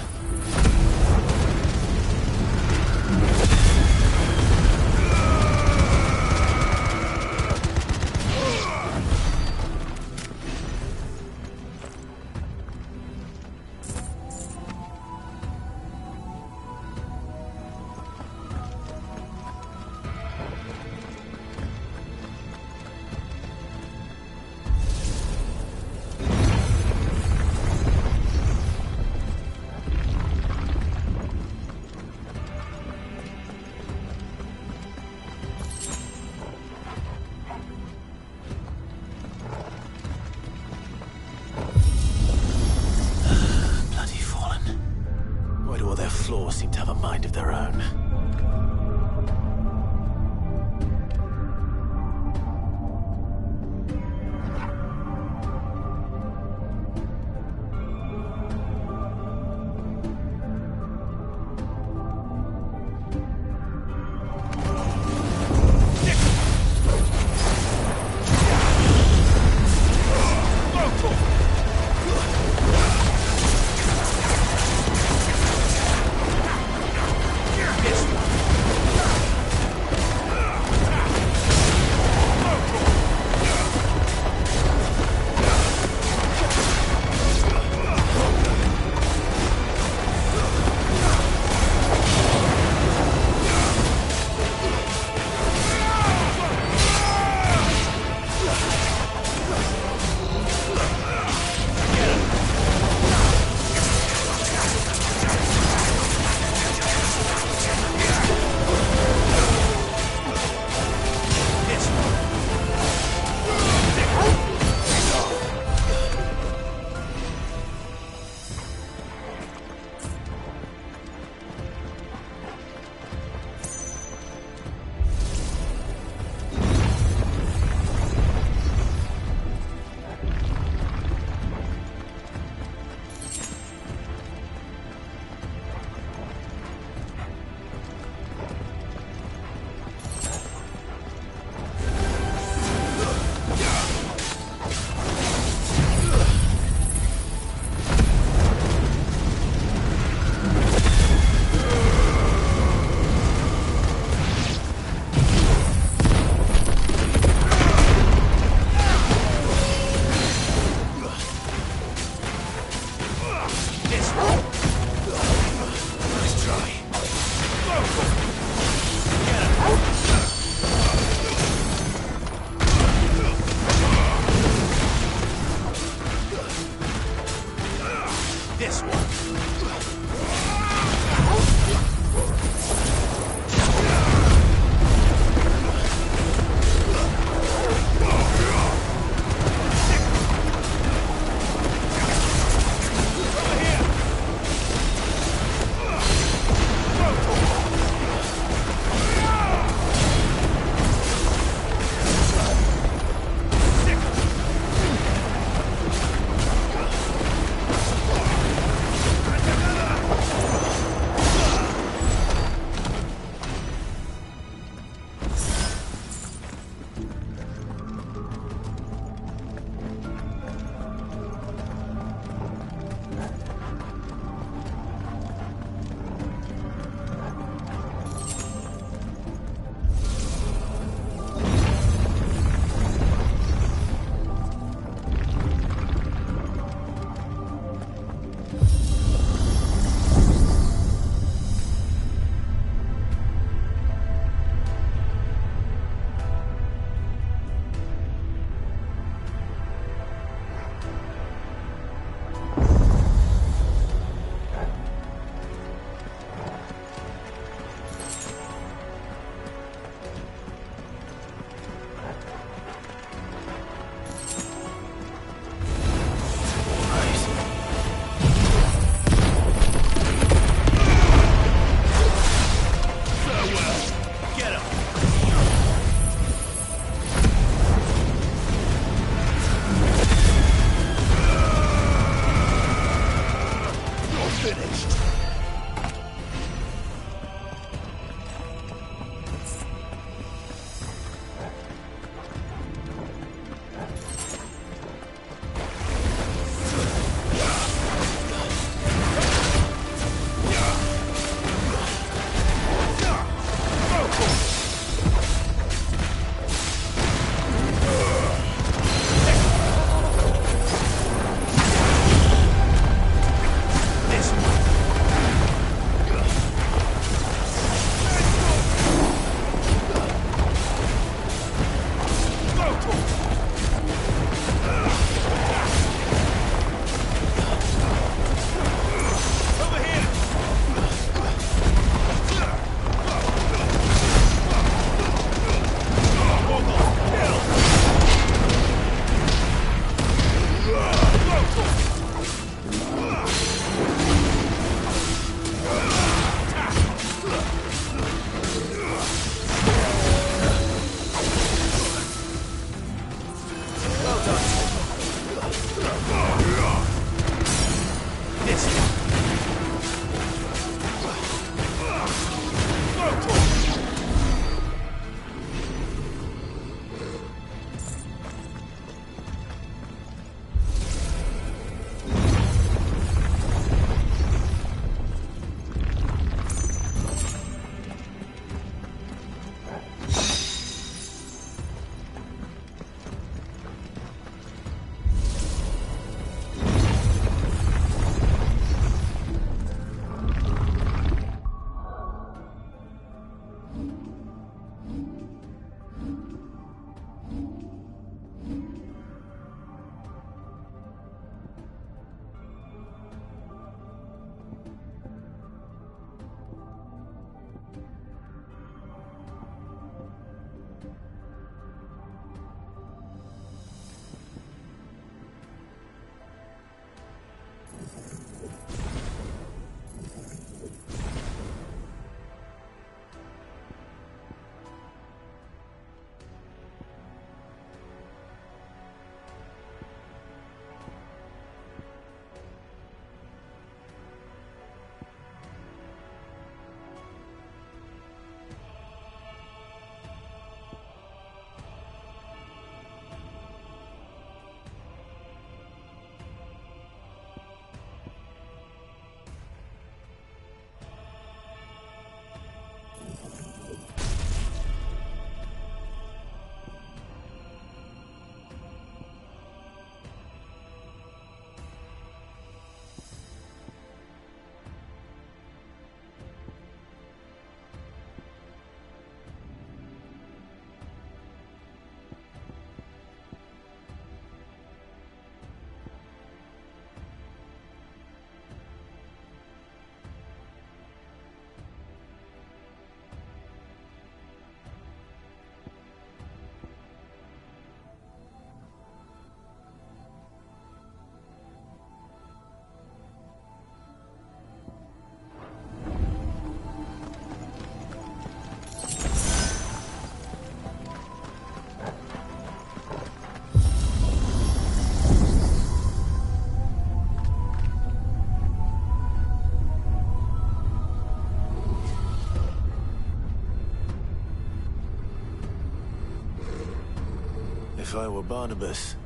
If I were Barnabas,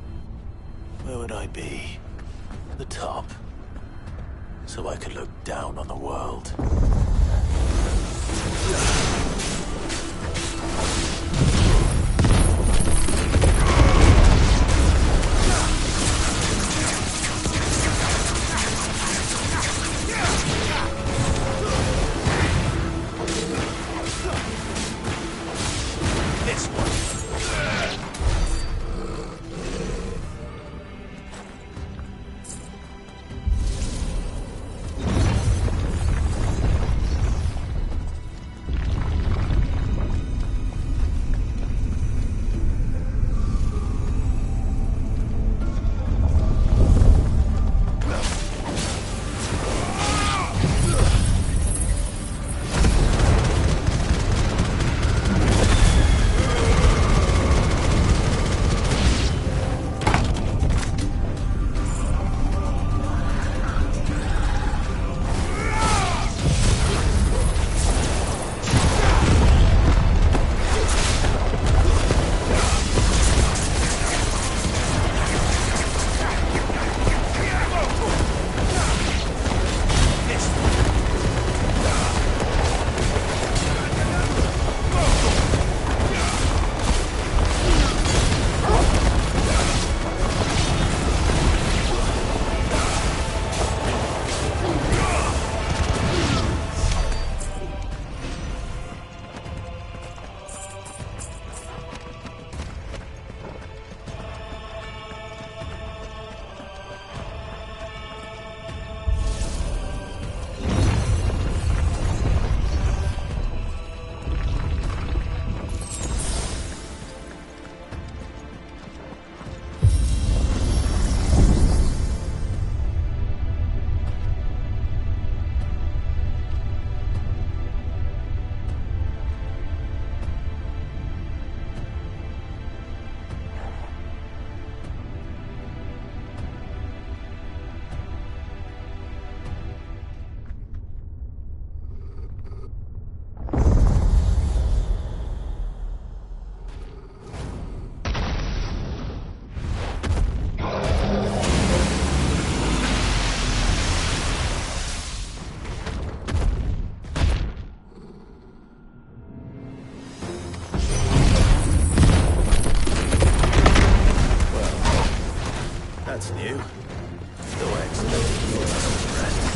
where would I be? The top. So I could look down on the world. This one. That's new. Though I expected you to rest.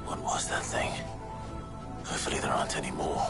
What was that thing? Hopefully there aren't any more.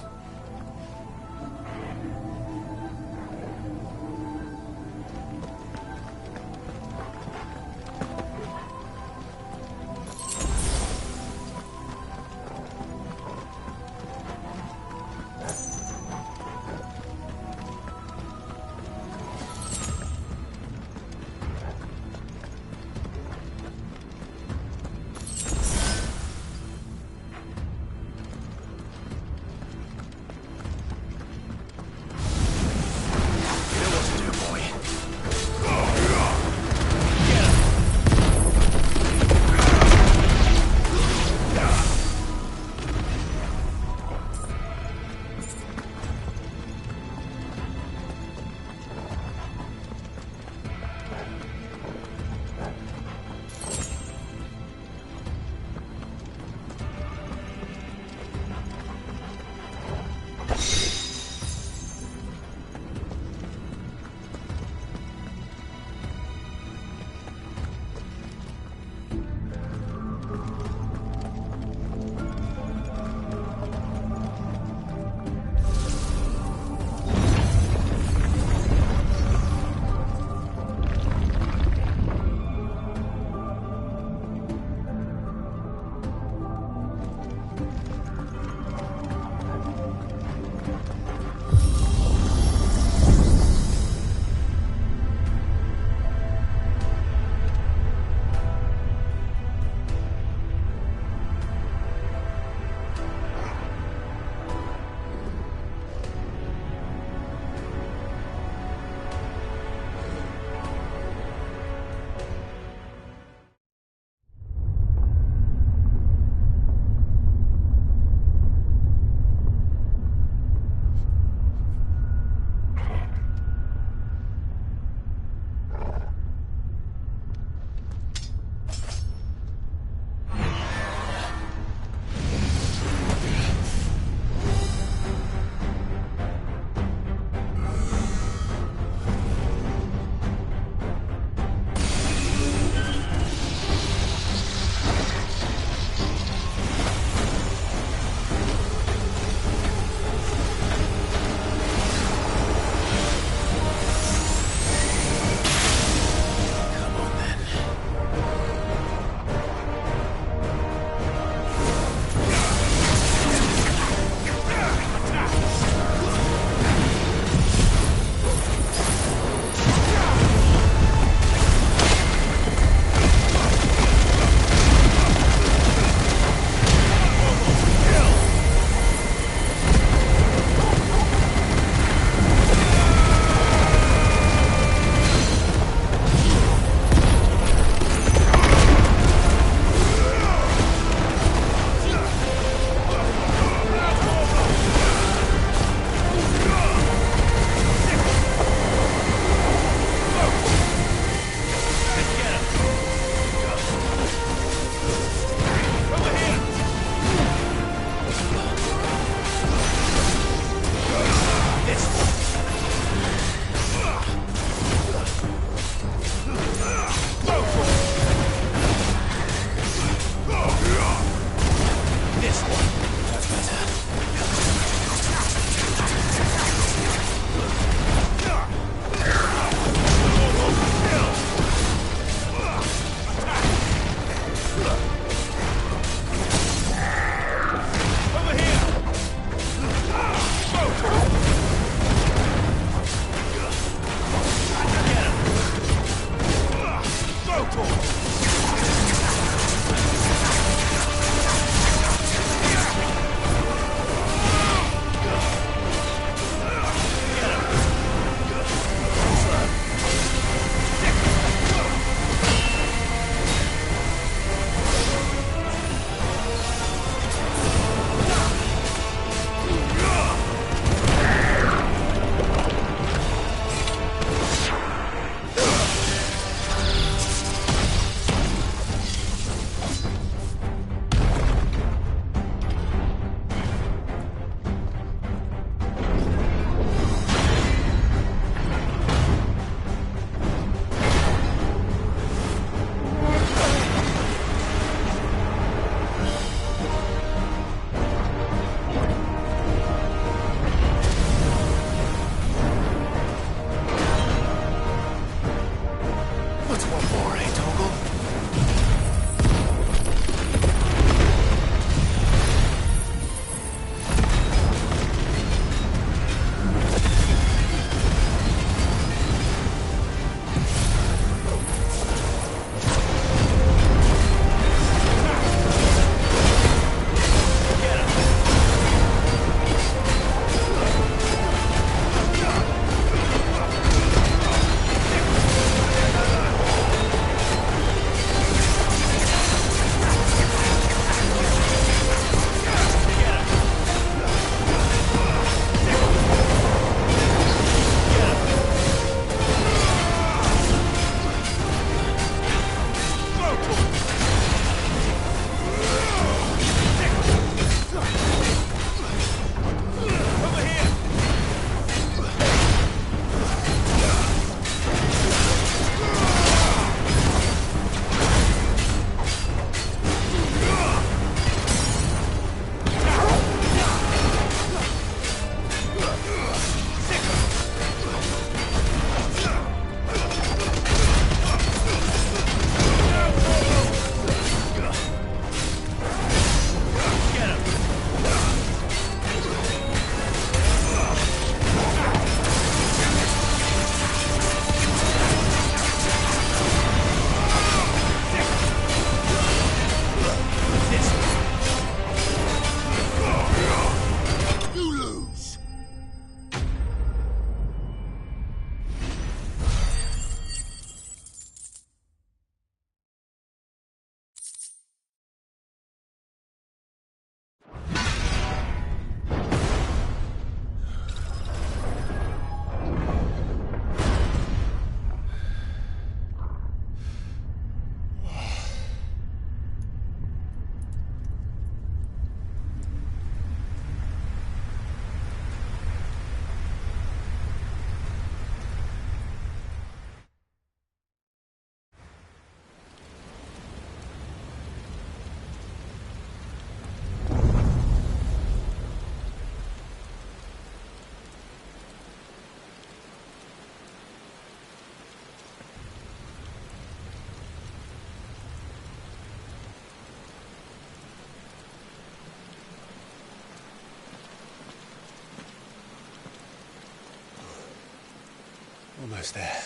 Almost there.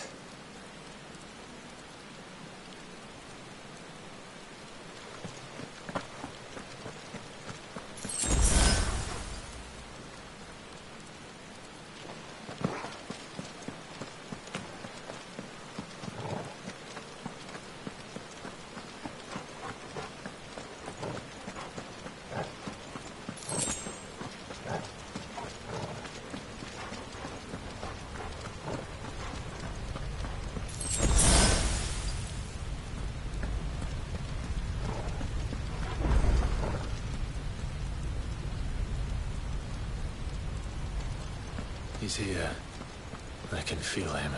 He's here. I can feel him.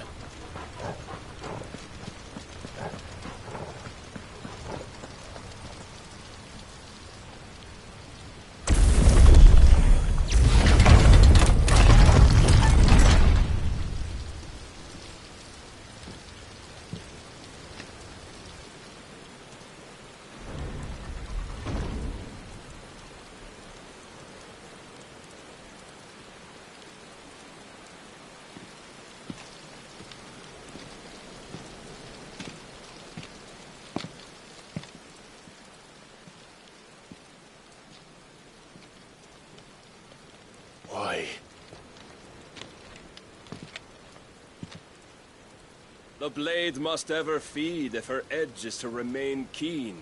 The blade must ever feed if her edge is to remain keen.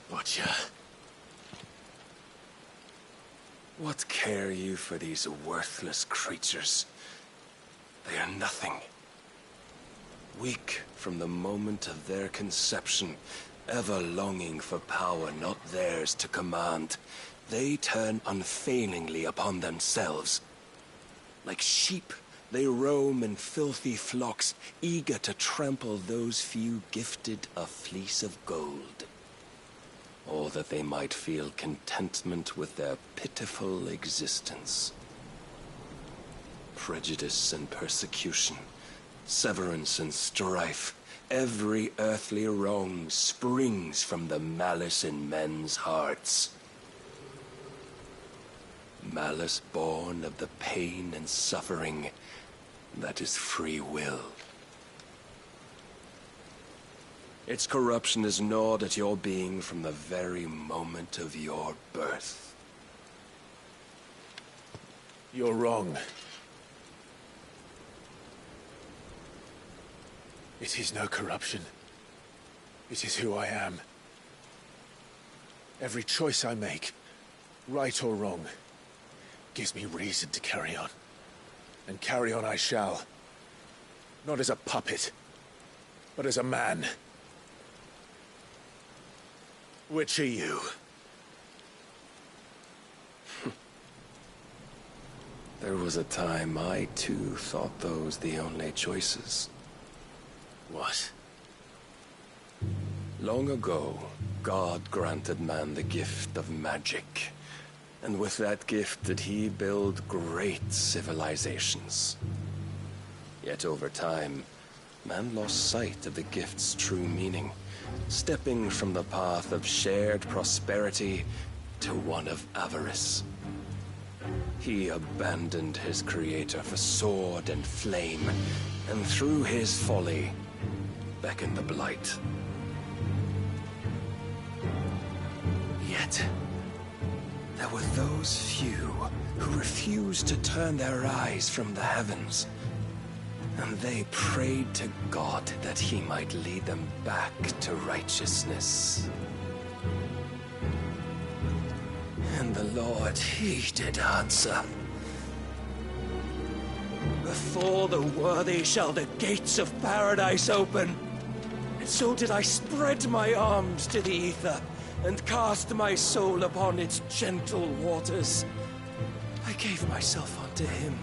Butcher. What care you for these worthless creatures? They are nothing. Weak from the moment of their conception, ever longing for power not theirs to command, they turn unfailingly upon themselves. Like sheep, they roam in filthy flocks, eager to trample those few gifted a fleece of gold. Or that they might feel contentment with their pitiful existence. Prejudice and persecution, severance and strife, every earthly wrong springs from the malice in men's hearts. Malice born of the pain and suffering that is free will. Its corruption is gnawed at your being from the very moment of your birth. You're wrong. It is no corruption. It is who I am. Every choice I make, right or wrong, gives me reason to carry on. And carry on I shall. Not as a puppet, but as a man. Which are you? There was a time I too thought those the only choices. What? Long ago, God granted man the gift of magic. And with that gift did he build great civilizations. Yet over time, man lost sight of the gift's true meaning, stepping from the path of shared prosperity to one of avarice. He abandoned his creator for sword and flame, and through his folly, beckoned the blight. Yet, there were those few who refused to turn their eyes from the heavens, and they prayed to God that he might lead them back to righteousness. And the Lord, he did answer. Before the worthy shall the gates of paradise open. And so did I spread my arms to the ether, and cast my soul upon its gentle waters. I gave myself unto him.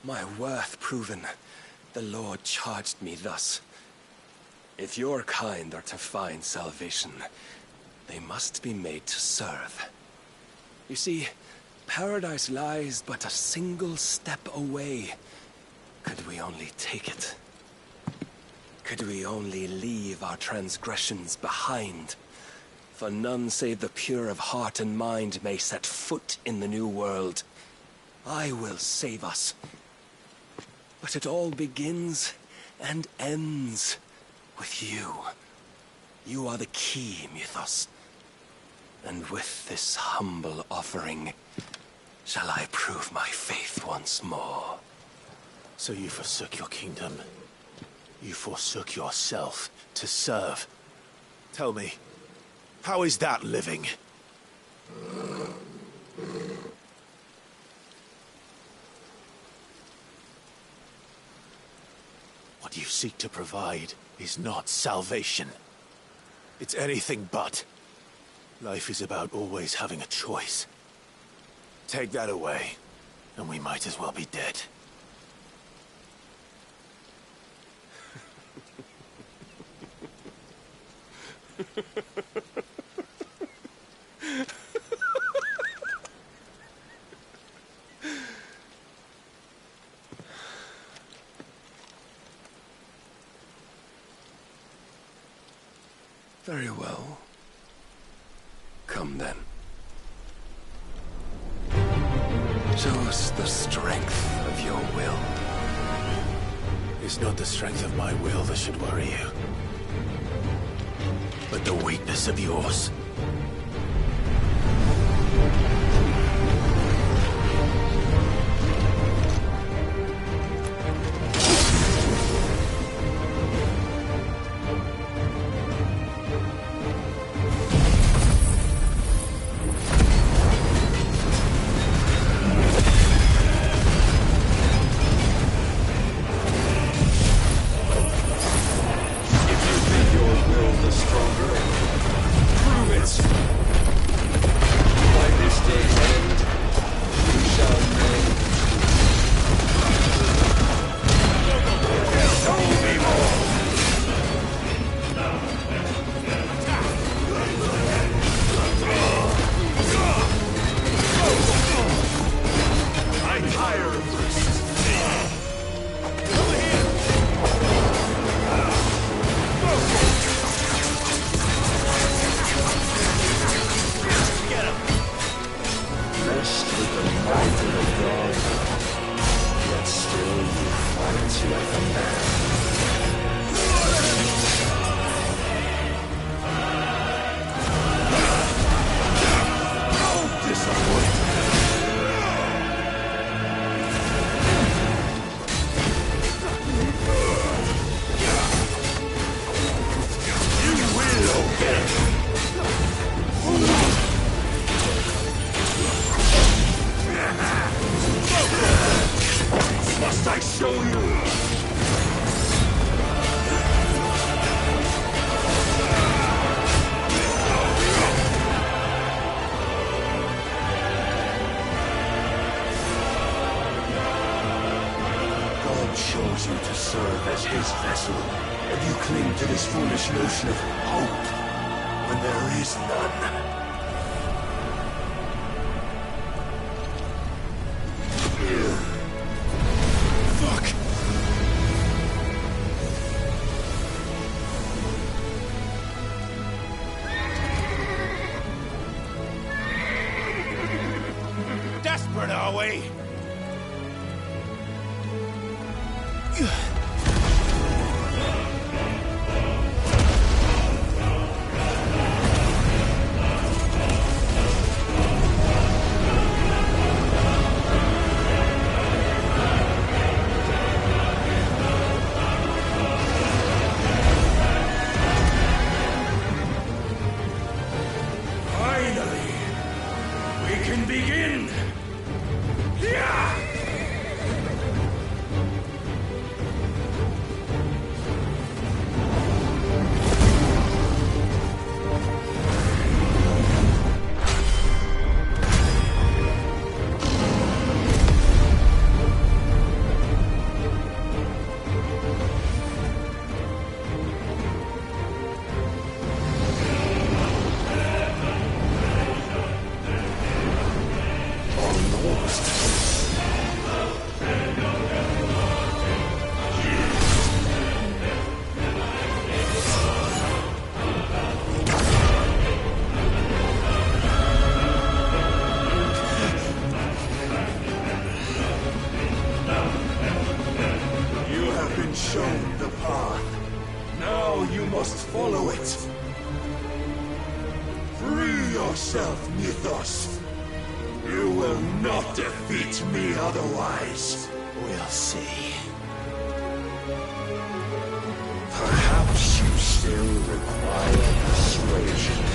my worth proven, the Lord charged me thus. If your kind are to find salvation, they must be made to serve. You see, paradise lies but a single step away. Could we only take it? Could we only leave our transgressions behind? For none save the pure of heart and mind may set foot in the new world. I will save us. But it all begins and ends with you. You are the key, Mythos. And with this humble offering, shall I prove my faith once more. So you forsook your kingdom. You forsook yourself to serve. Tell me, how is that living? What you seek to provide is not salvation. It's anything but. Life is about always having a choice. Take that away, and we might as well be dead. Very well. Come then. Show us the strength of your will. It's not the strength of my will that should worry you, but the weakness of yours. chose you to serve as his vessel, and you cling to this foolish notion of hope when there is none. Desperate, are we? Finally, we can begin! Yeah! yourself, Mythos. You will not defeat me otherwise. We'll see. Perhaps you still require persuasion.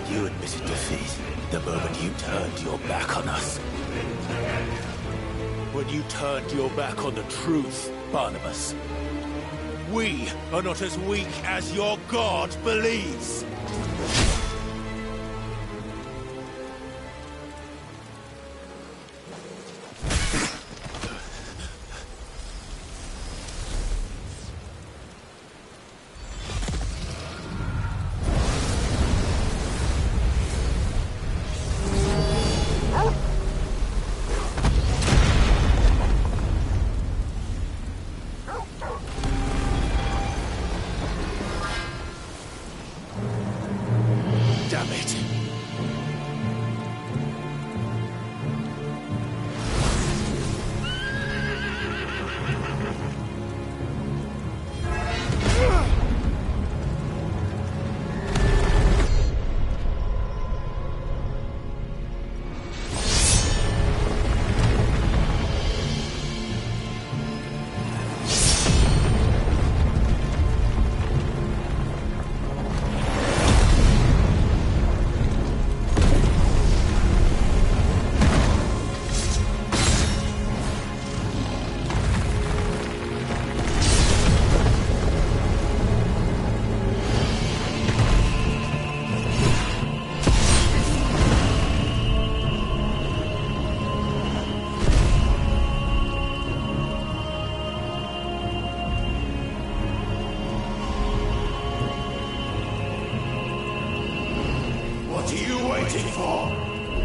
You admitted defeat the moment you turned your back on us. When you turned your back on the truth, Barnabas. We are not as weak as your god believes. What are you waiting for?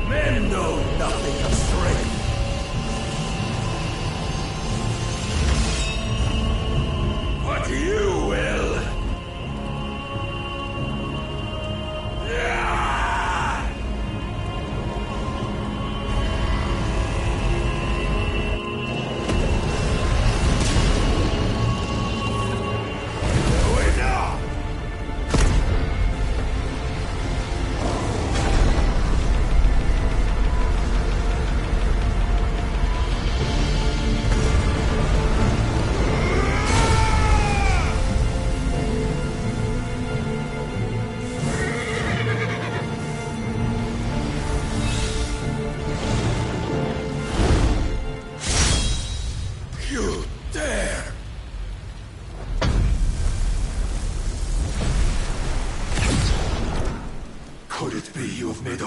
Men know nothing of strength. But you will.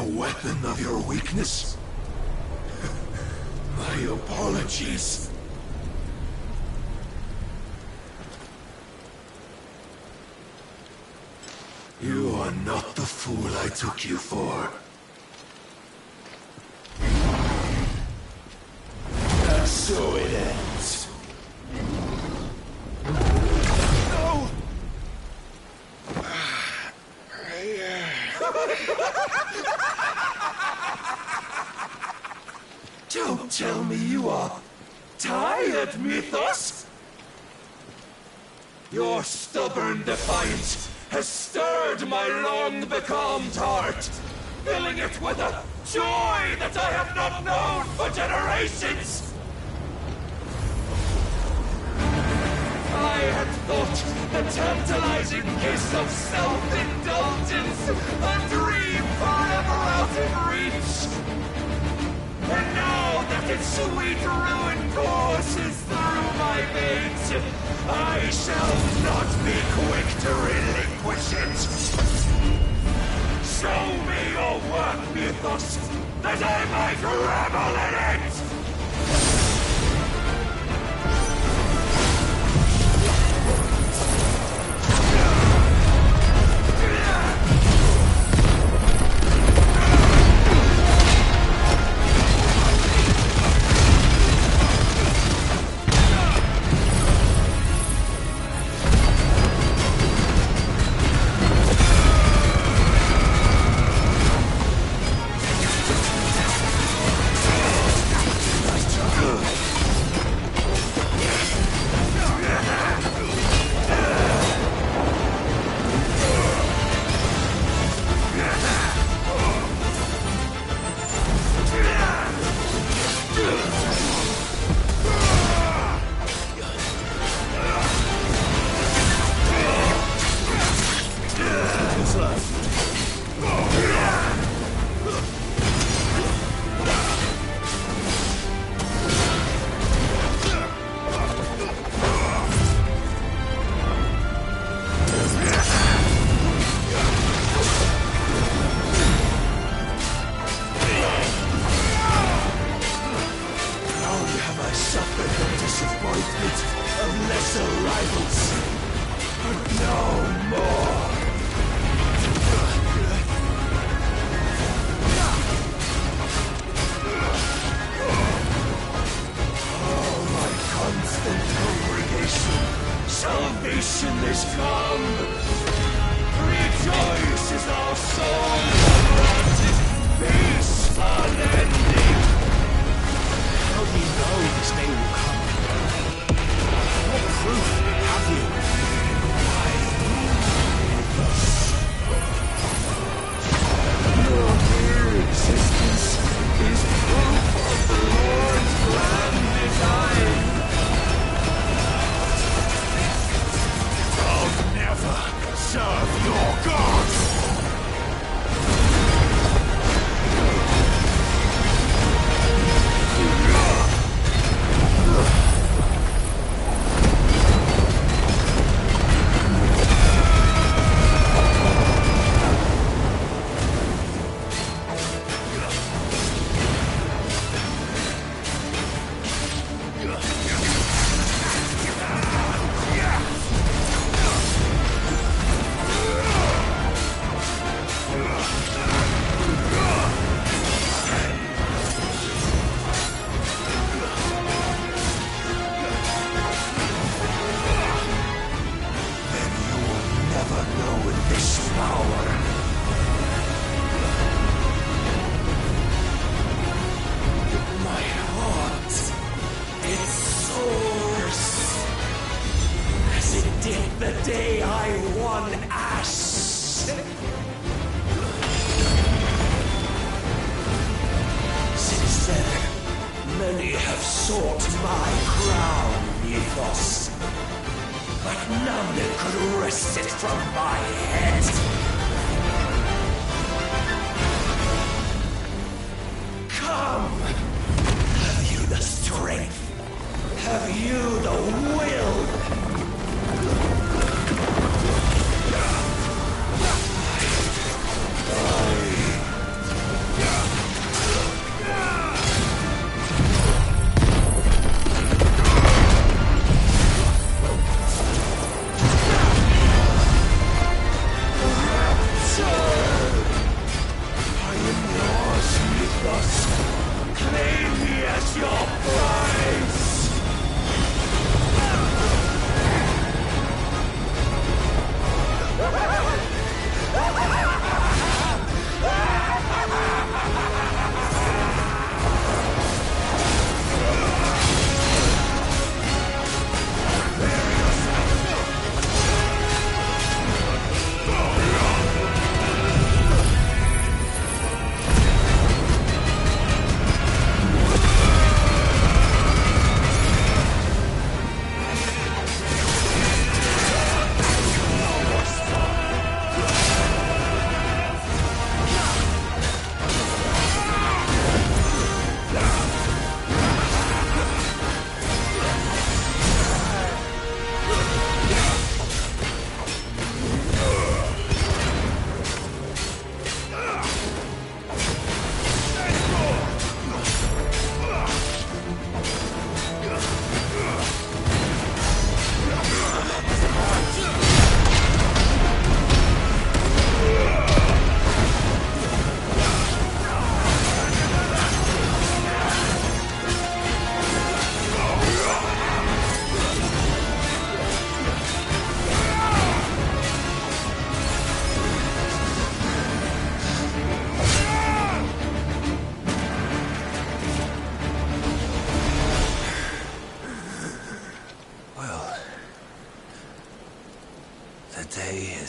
weapon of your weakness? My apologies. You are not the fool I took you for. And so it ends. No! Don't tell me you are tired, Mythos! Your stubborn defiance has stirred my long-becalmed heart, filling it with a joy that I have not known for generations! I had thought the tantalizing kiss of self-indulgence a dream forever out of reach. And now that its sweet ruin courses through my veins, I shall not be quick to relinquish it. Show me your work, Mythos, that I might revel in it!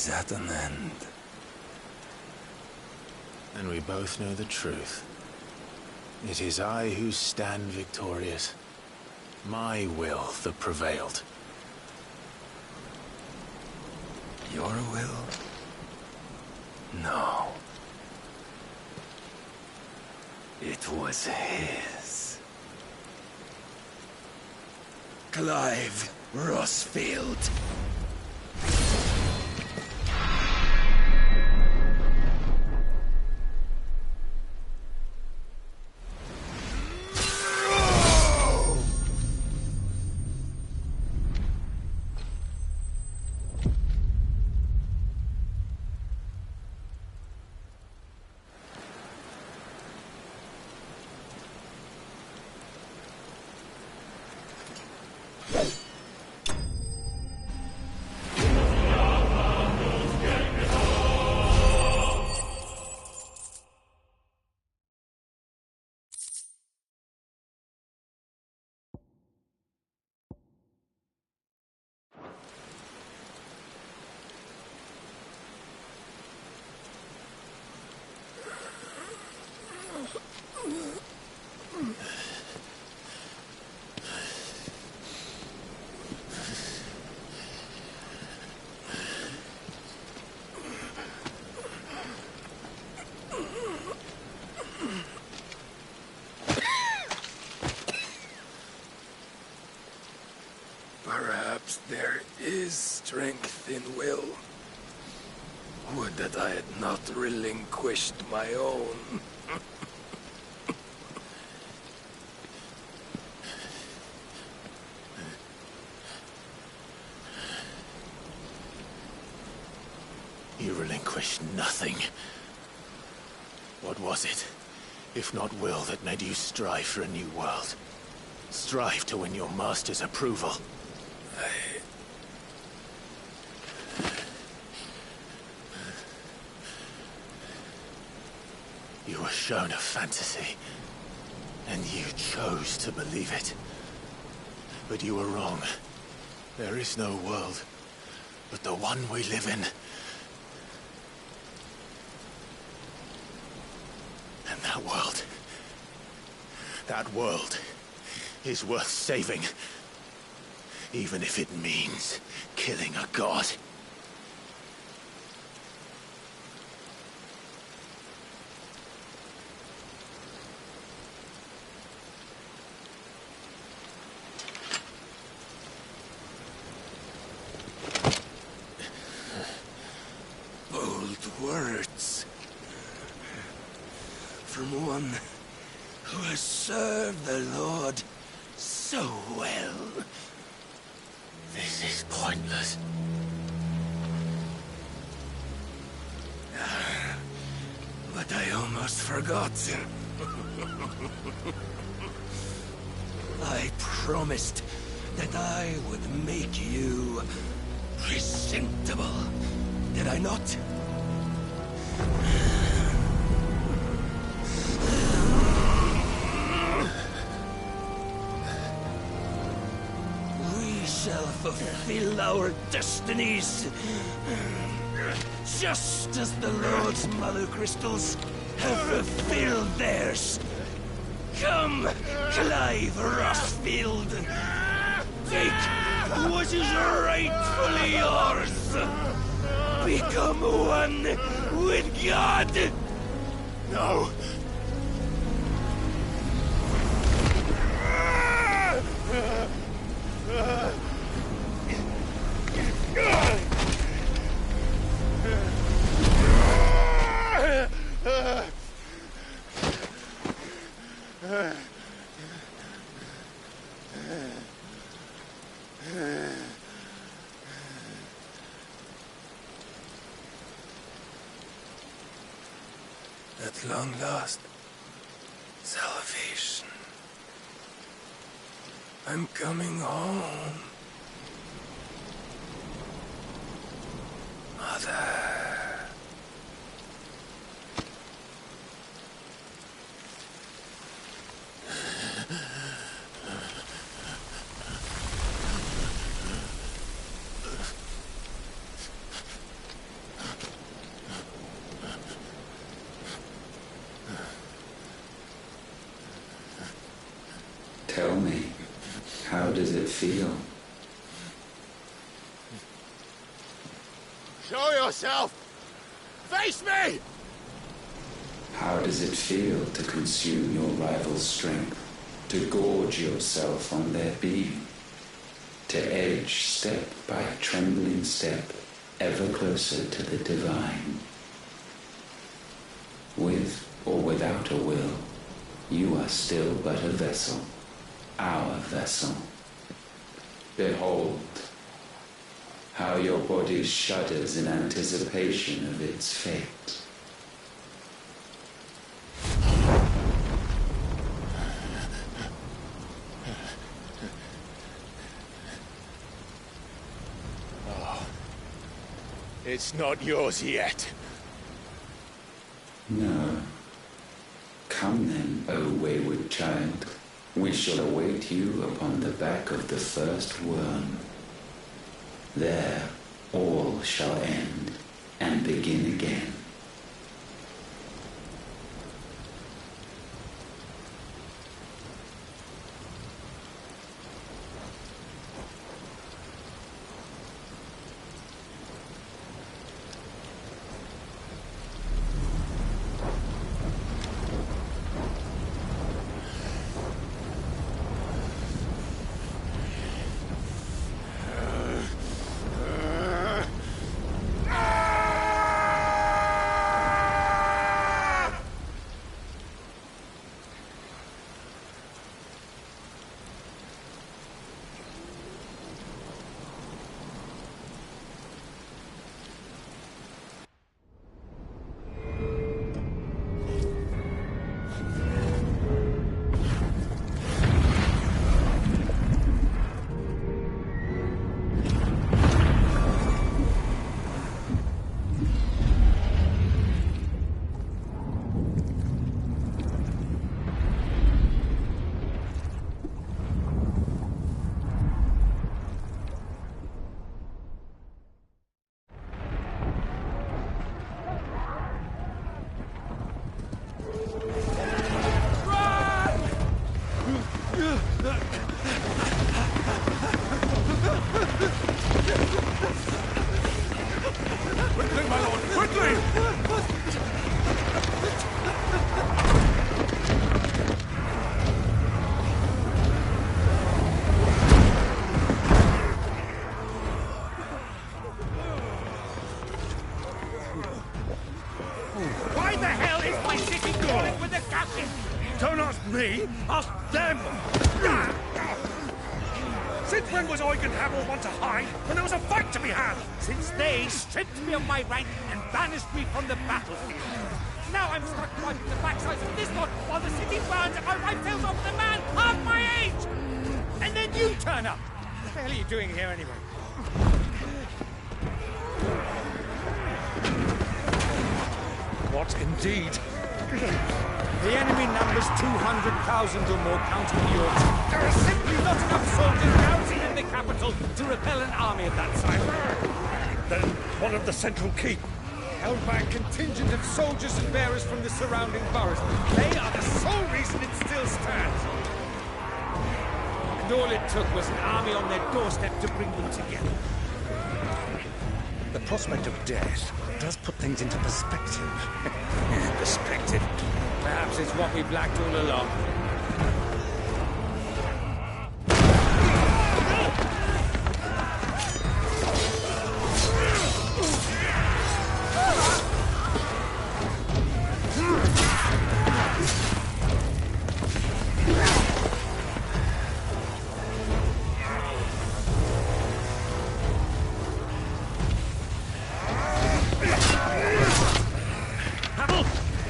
is at an end. And we both know the truth. It is I who stand victorious. My will that prevailed. Your will? No. It was his. Clive Rossfield. Perhaps there is strength in will. Would that I had not relinquished my own. You relinquished nothing. What was it, if not will, that made you strive for a new world? Strive to win your master's approval? You were shown a fantasy, and you chose to believe it. But you were wrong. There is no world, but the one we live in. And that world is worth saving, even if it means killing a god. Bold words. From one who has served the Lord so well. This is pointless. But I almost forgot. I promised that I would make you presentable. Did I not? We shall fulfill our destinies, just as the Lord's Mother Crystals have fulfilled theirs. Come, Clive Rossfield. Take what is rightfully yours. Become one with God. No. At long last, salvation. I'm coming home. Mother. does it feel? Show yourself! Face me! How does it feel to consume your rival's strength? To gorge yourself on their beam? To edge step by trembling step ever closer to the divine? With or without a will, you are still but a vessel, our vessel. Behold, how your body shudders in anticipation of its fate. Oh, it's not yours yet. No. Come then, O wayward child. We shall await you upon the back of the first worm. There all shall end and begin again. Why the hell is my city crawling with the captain? Don't ask me, ask them! Since when was Eugen Hamel one to hide when there was a fight to be had? Since they stripped me of my rank and banished me from the battlefield. Now I'm stuck wiping the backsides of this lot while the city burns and my wife tells off the man half my age! And then you turn up! What the hell are you doing here anyway? What indeed? The enemy numbers 200,000 or more, counting yours. There are simply not enough soldiers garrisoned in the capital to repel an army of that size. Then one of the central keep, held by a contingent of soldiers and bearers from the surrounding boroughs. They are the sole reason it still stands. And all it took was an army on their doorstep to bring them together. The prospect of death does put things into perspective. Perspective. Perhaps it's what we blacked all along.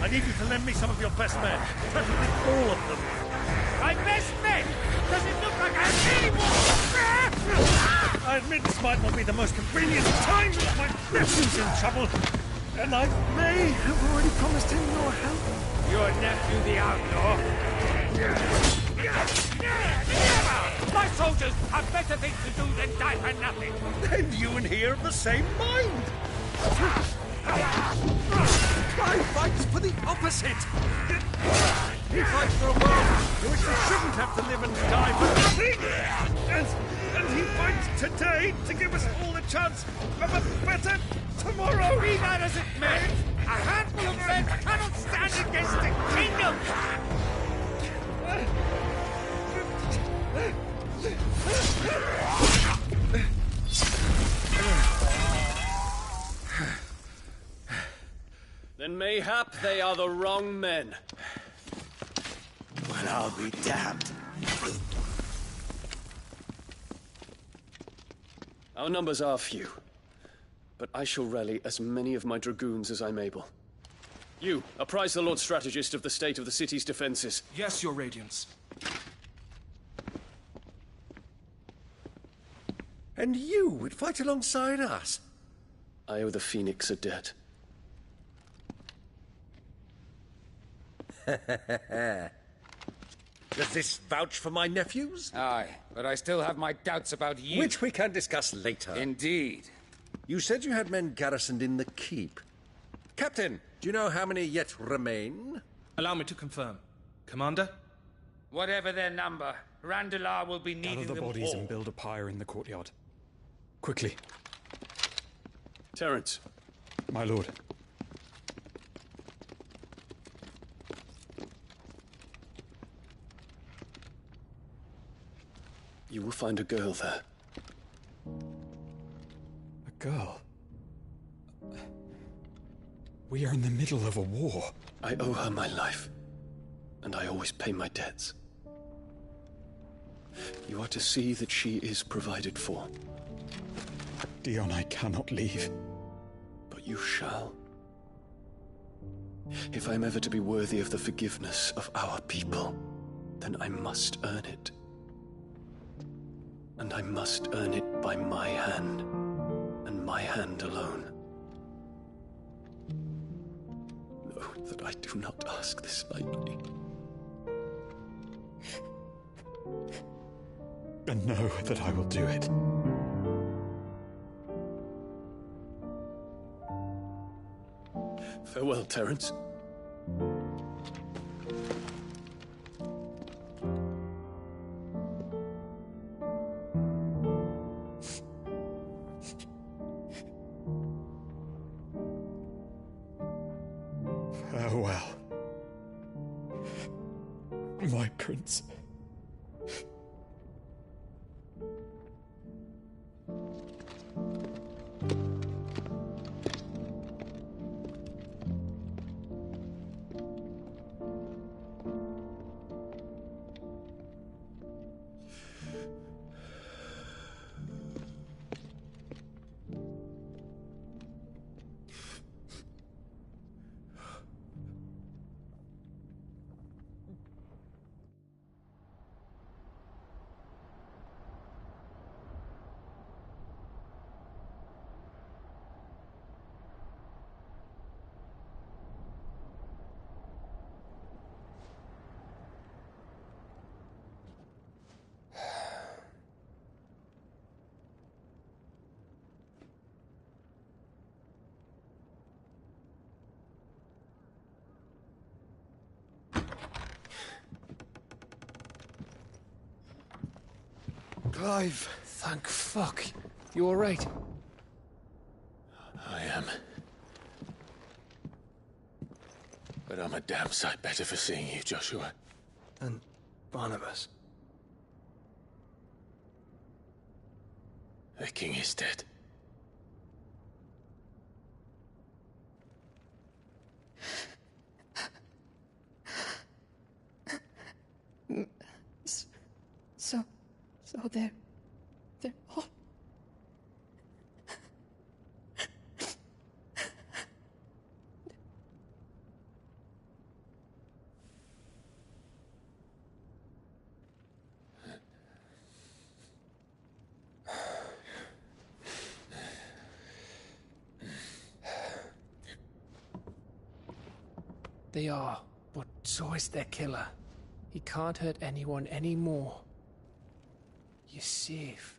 I need you to lend me some of your best men. Preferably all of them. My best men? Does it look like I have any more? I admit this might not be the most convenient time, but my nephew's in trouble. And I may have already promised him your help. Your nephew, the outlaw? Never! My soldiers have better things to do than die for nothing. Then you and he are of the same mind. I fight for the opposite. He fights for a world in which they shouldn't have to live and die for nothing! And he fights today to give us all a chance of a better tomorrow! Be that as it may, a handful of men cannot stand against a kingdom! Then mayhap they are the wrong men. Well, I'll be damned. Our numbers are few, but I shall rally as many of my dragoons as I'm able. You, apprise the Lord Strategist of the state of the city's defenses. Yes, Your Radiance. And you would fight alongside us? I owe the Phoenix a debt. Does this vouch for my nephews? Aye, but I still have my doubts about you. Which we can discuss later. Indeed. You said you had men garrisoned in the keep. Captain, do you know how many yet remain? Allow me to confirm. Commander? Whatever their number, Randalar will be needing Gather the them bodies all. and build a pyre in the courtyard. Quickly. Terence. My lord. You will find a girl there. A girl? We are in the middle of a war. I owe her my life, and I always pay my debts. You are to see that she is provided for. Dion, I cannot leave. But you shall. If I'm ever to be worthy of the forgiveness of our people, then I must earn it. And I must earn it by my hand, and my hand alone. Know that I do not ask this lightly. And know that I will do it. Farewell, Terence. Farewell, my prince. Clive! Thank fuck. You alright? I am. But I'm a damn sight better for seeing you, Joshua. And Barnabas. The king is dead. So they're all... They are, but so is their killer. He can't hurt anyone anymore. You're safe.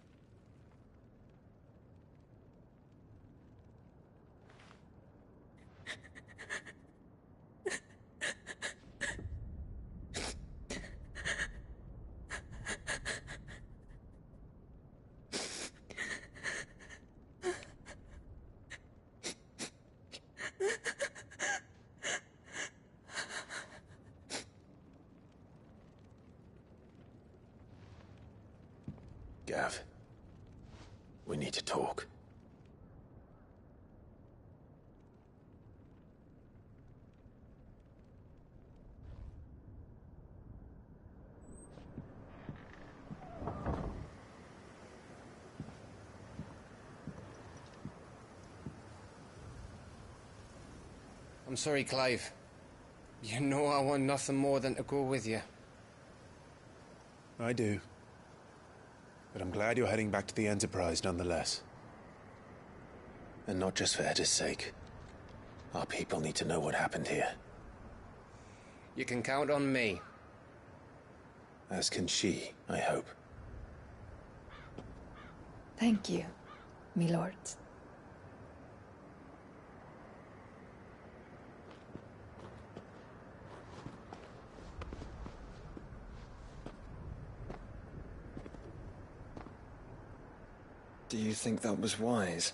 Gav, we need to talk. I'm sorry, Clive. You know I want nothing more than to go with you. I do. But I'm glad you're heading back to the Enterprise nonetheless. And not just for Edda's sake. Our people need to know what happened here. You can count on me. As can she, I hope. Thank you, me lords. Do you think that was wise?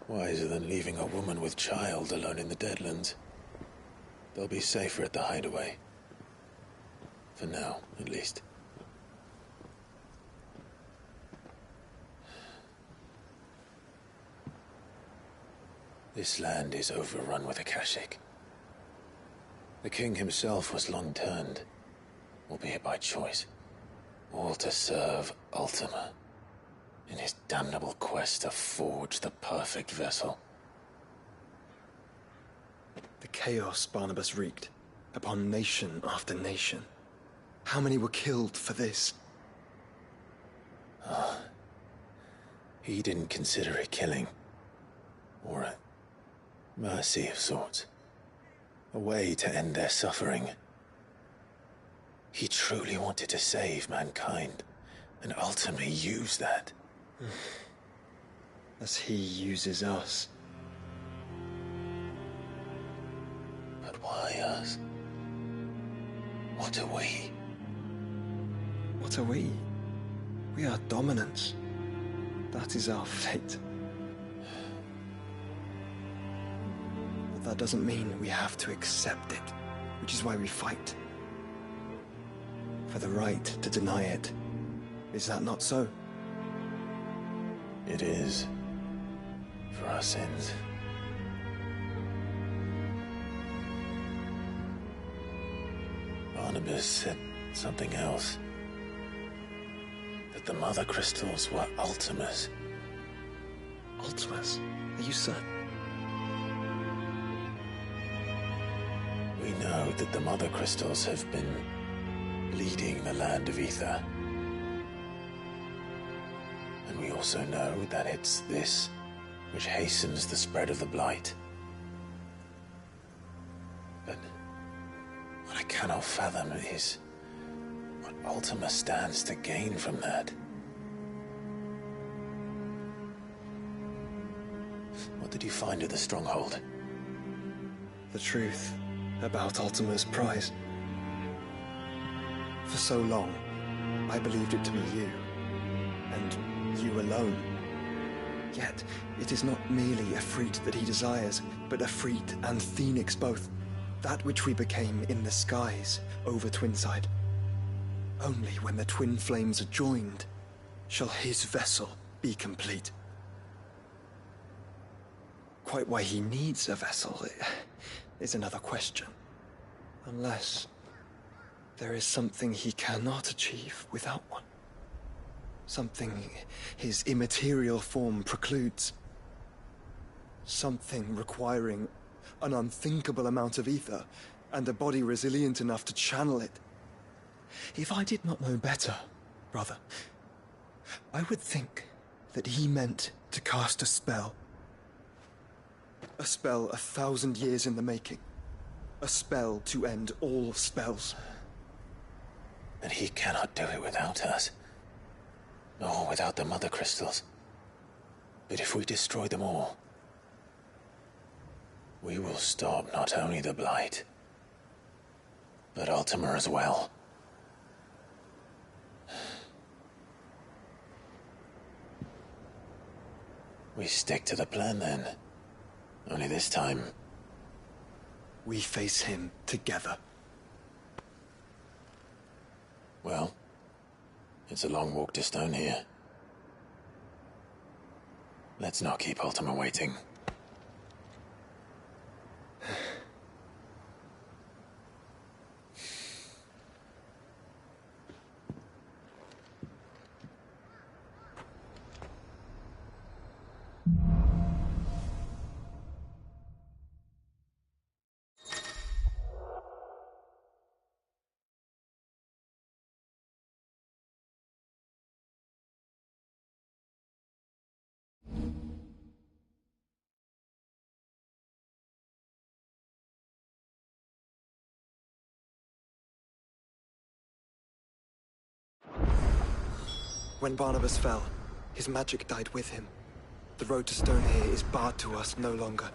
Wiser than leaving a woman with child alone in the Deadlands. They'll be safer at the hideaway. For now, at least. This land is overrun with Akashic. The king himself was long turned, albeit by choice, all to serve Ultima, in his damnable quest to forge the perfect vessel. The chaos Barnabas wreaked upon nation after nation. How many were killed for this? He didn't consider it killing, or a mercy of sorts. A way to end their suffering. He truly wanted to save mankind, and ultimately use that. As he uses us. But why us? What are we? What are we? We are dominance. That is our fate. But that doesn't mean we have to accept it, which is why we fight. For the right to deny it. Is that not so? It is. For our sins. Barnabas said something else. That the Mother Crystals were Ultimas. Ultimas? Are you certain? We know that the Mother Crystals have been leading the land of Ether. And we also know that it's this which hastens the spread of the Blight. But what I cannot fathom is what Ultima stands to gain from that. What did you find at the Stronghold? The truth about Ultima's prize. For so long, I believed it to be you, and you alone. Yet, it is not merely a Efreet that he desires, but Efreet and Phoenix both. That which we became in the skies over Twinside. Only when the twin flames are joined shall his vessel be complete. Quite why he needs a vessel is another question. Unless there is something he cannot achieve without one. Something his immaterial form precludes. Something requiring an unthinkable amount of ether and a body resilient enough to channel it. If I did not know better, brother, I would think that he meant to cast a spell. A spell 1,000 years in the making. A spell to end all spells. And he cannot do it without us. Nor without the Mother Crystals. But if we destroy them all, we will stop not only the Blight, but Ultima as well. We stick to the plan then. Only this time, we face him together. Well, It's a long walk to Stone here. Let's not keep Ultima waiting. When Barnabas fell, his magic died with him. The road to Stone here is barred to us no longer.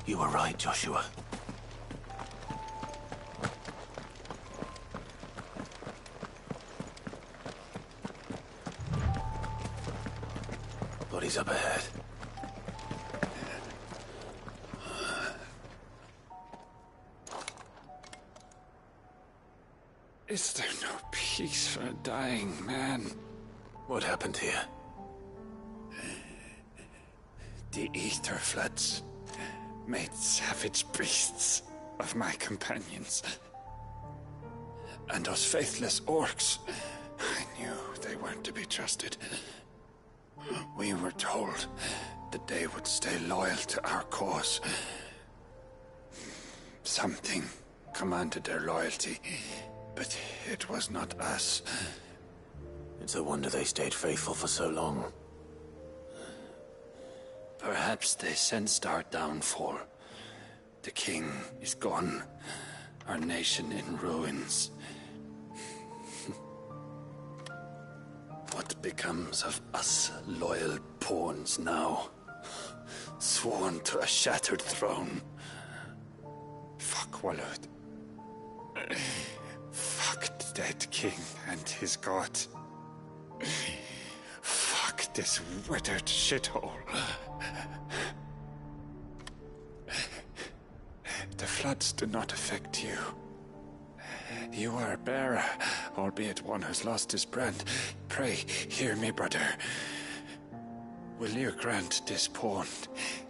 You were right, Joshua. Bodies up ahead. Is there no peace for a dying man? What happened here? The ether floods made savage beasts of my companions. And those faithless orcs, I knew they weren't to be trusted. We were told that they would stay loyal to our cause. Something commanded their loyalty, but it was not us. It's a wonder they stayed faithful for so long. Perhaps they sensed our downfall. The king is gone, our nation in ruins. What becomes of us loyal pawns now? Sworn to a shattered throne. Fuck Walud. Fuck the dead king and his god. Fuck this withered shithole. The floods do not affect you. You are a bearer, albeit one who's lost his brand. Pray, hear me, brother. Will you grant this pawn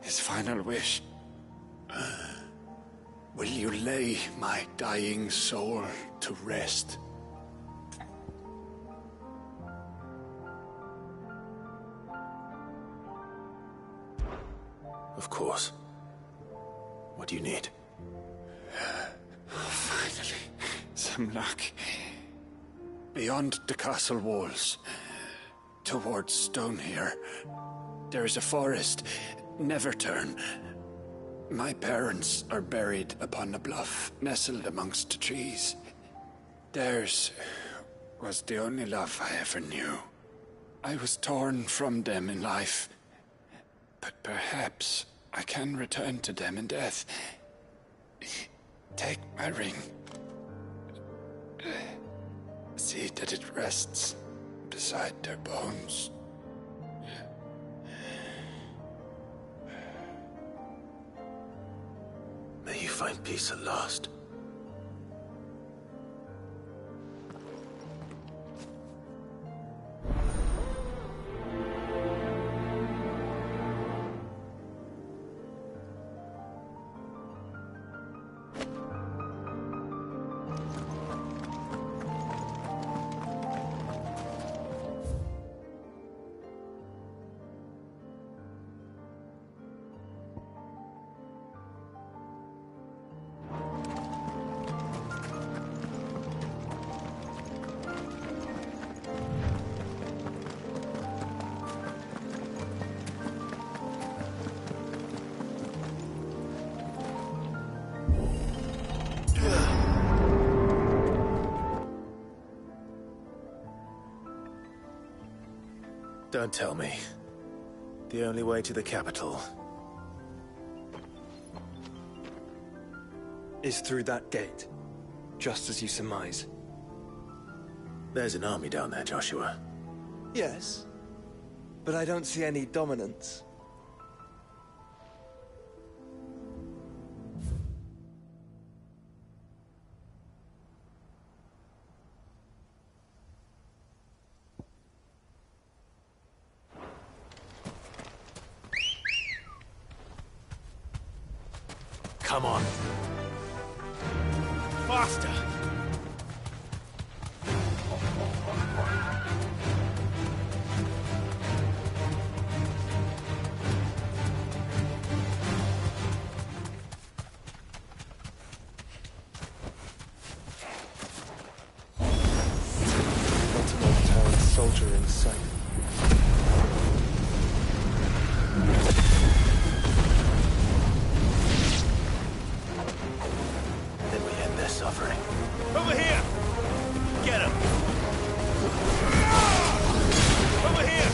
his final wish? Will you lay my dying soul to rest? Of course. What do you need? Hemlock. Beyond the castle walls, towards Stone here, there is a forest. Never turn. My parents are buried upon a bluff, nestled amongst the trees. Theirs was the only love I ever knew. I was torn from them in life, but perhaps I can return to them in death. Take my ring. See that it rests beside their bones. May you find peace at last. Don't tell me. The only way to the capital is through that gate, just as you surmise. There's an army down there, Joshua. Yes, but I don't see any dominance. Come on. Faster! Not an old town soldier in sight. Suffering. Over here! Get him! Over here!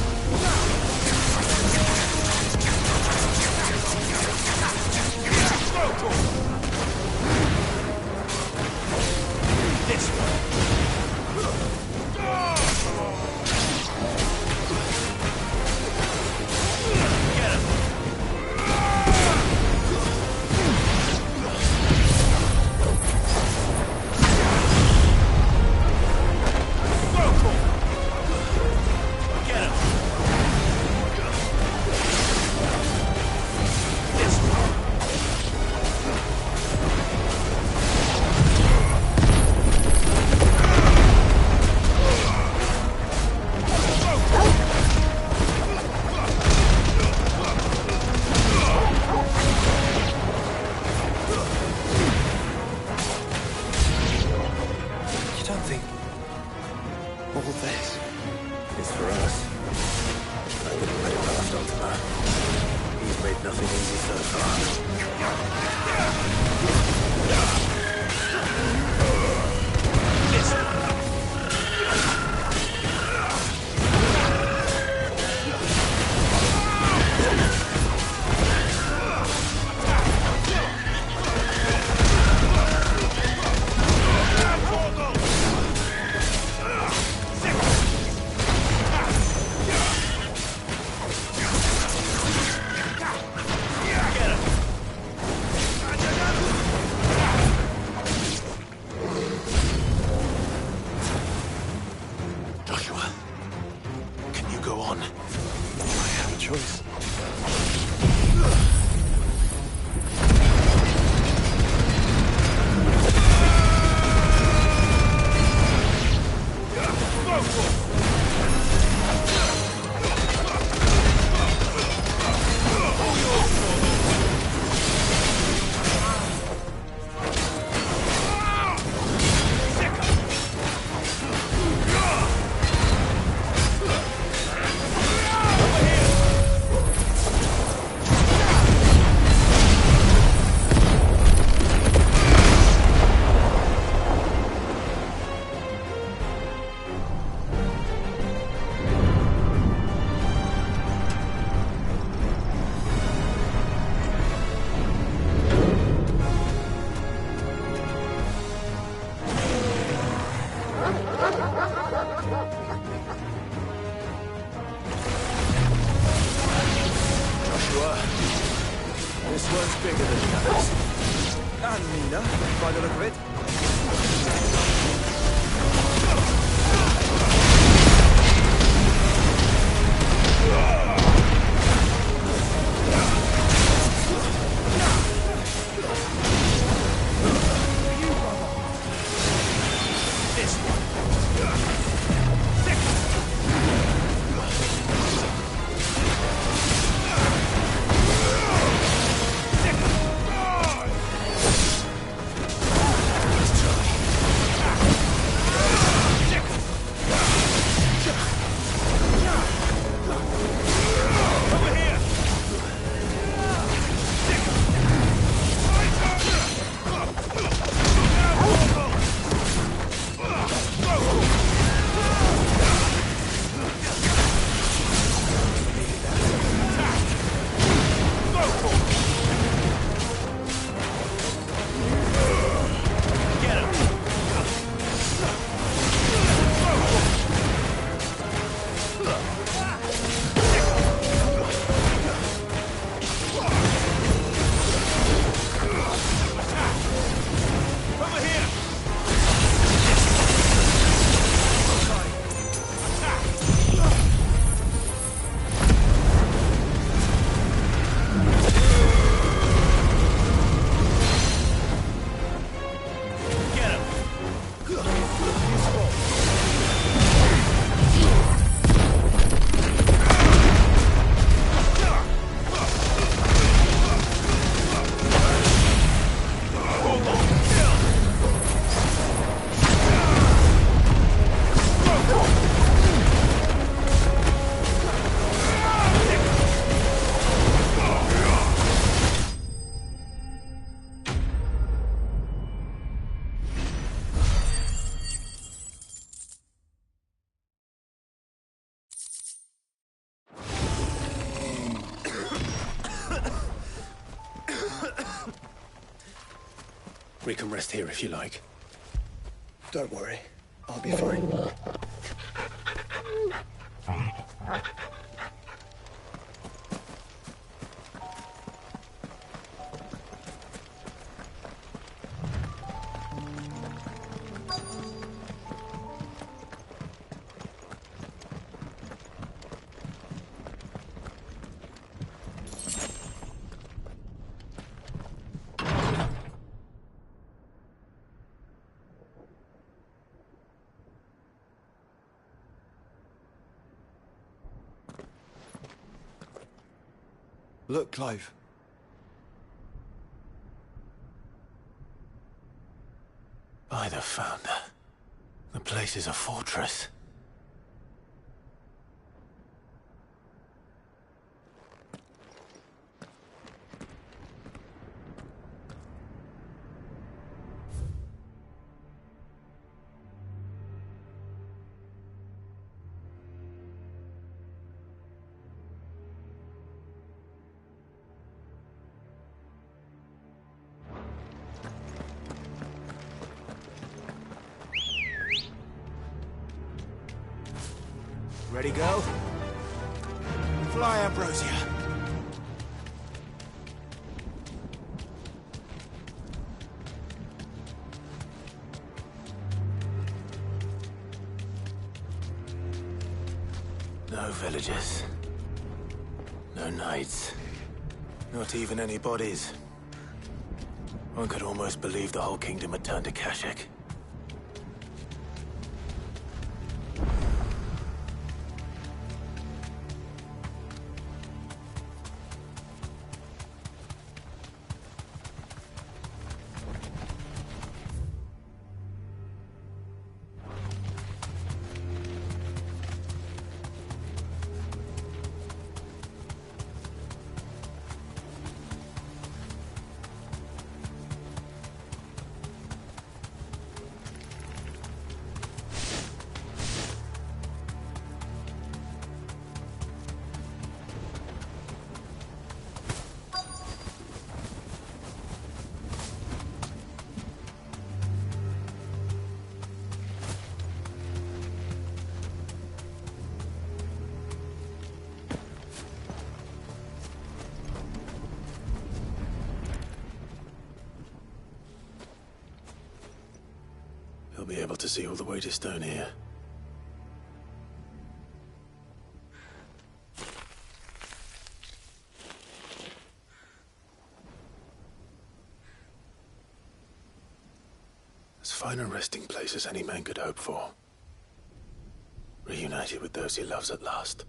This Get him! This one's bigger than the others. And meaner, by the look of it. We can rest here if you like. Don't worry. I'll be fine. Look, Clive. By the Founder. The place is a fortress. Ready, go? Fly, Ambrosia. No villagers. No knights. Not even any bodies. One could almost believe the whole kingdom had turned to Kashyyyk. be able to see all the way to Stone here. As fine a resting place as any man could hope for. Reunited with those he loves at last.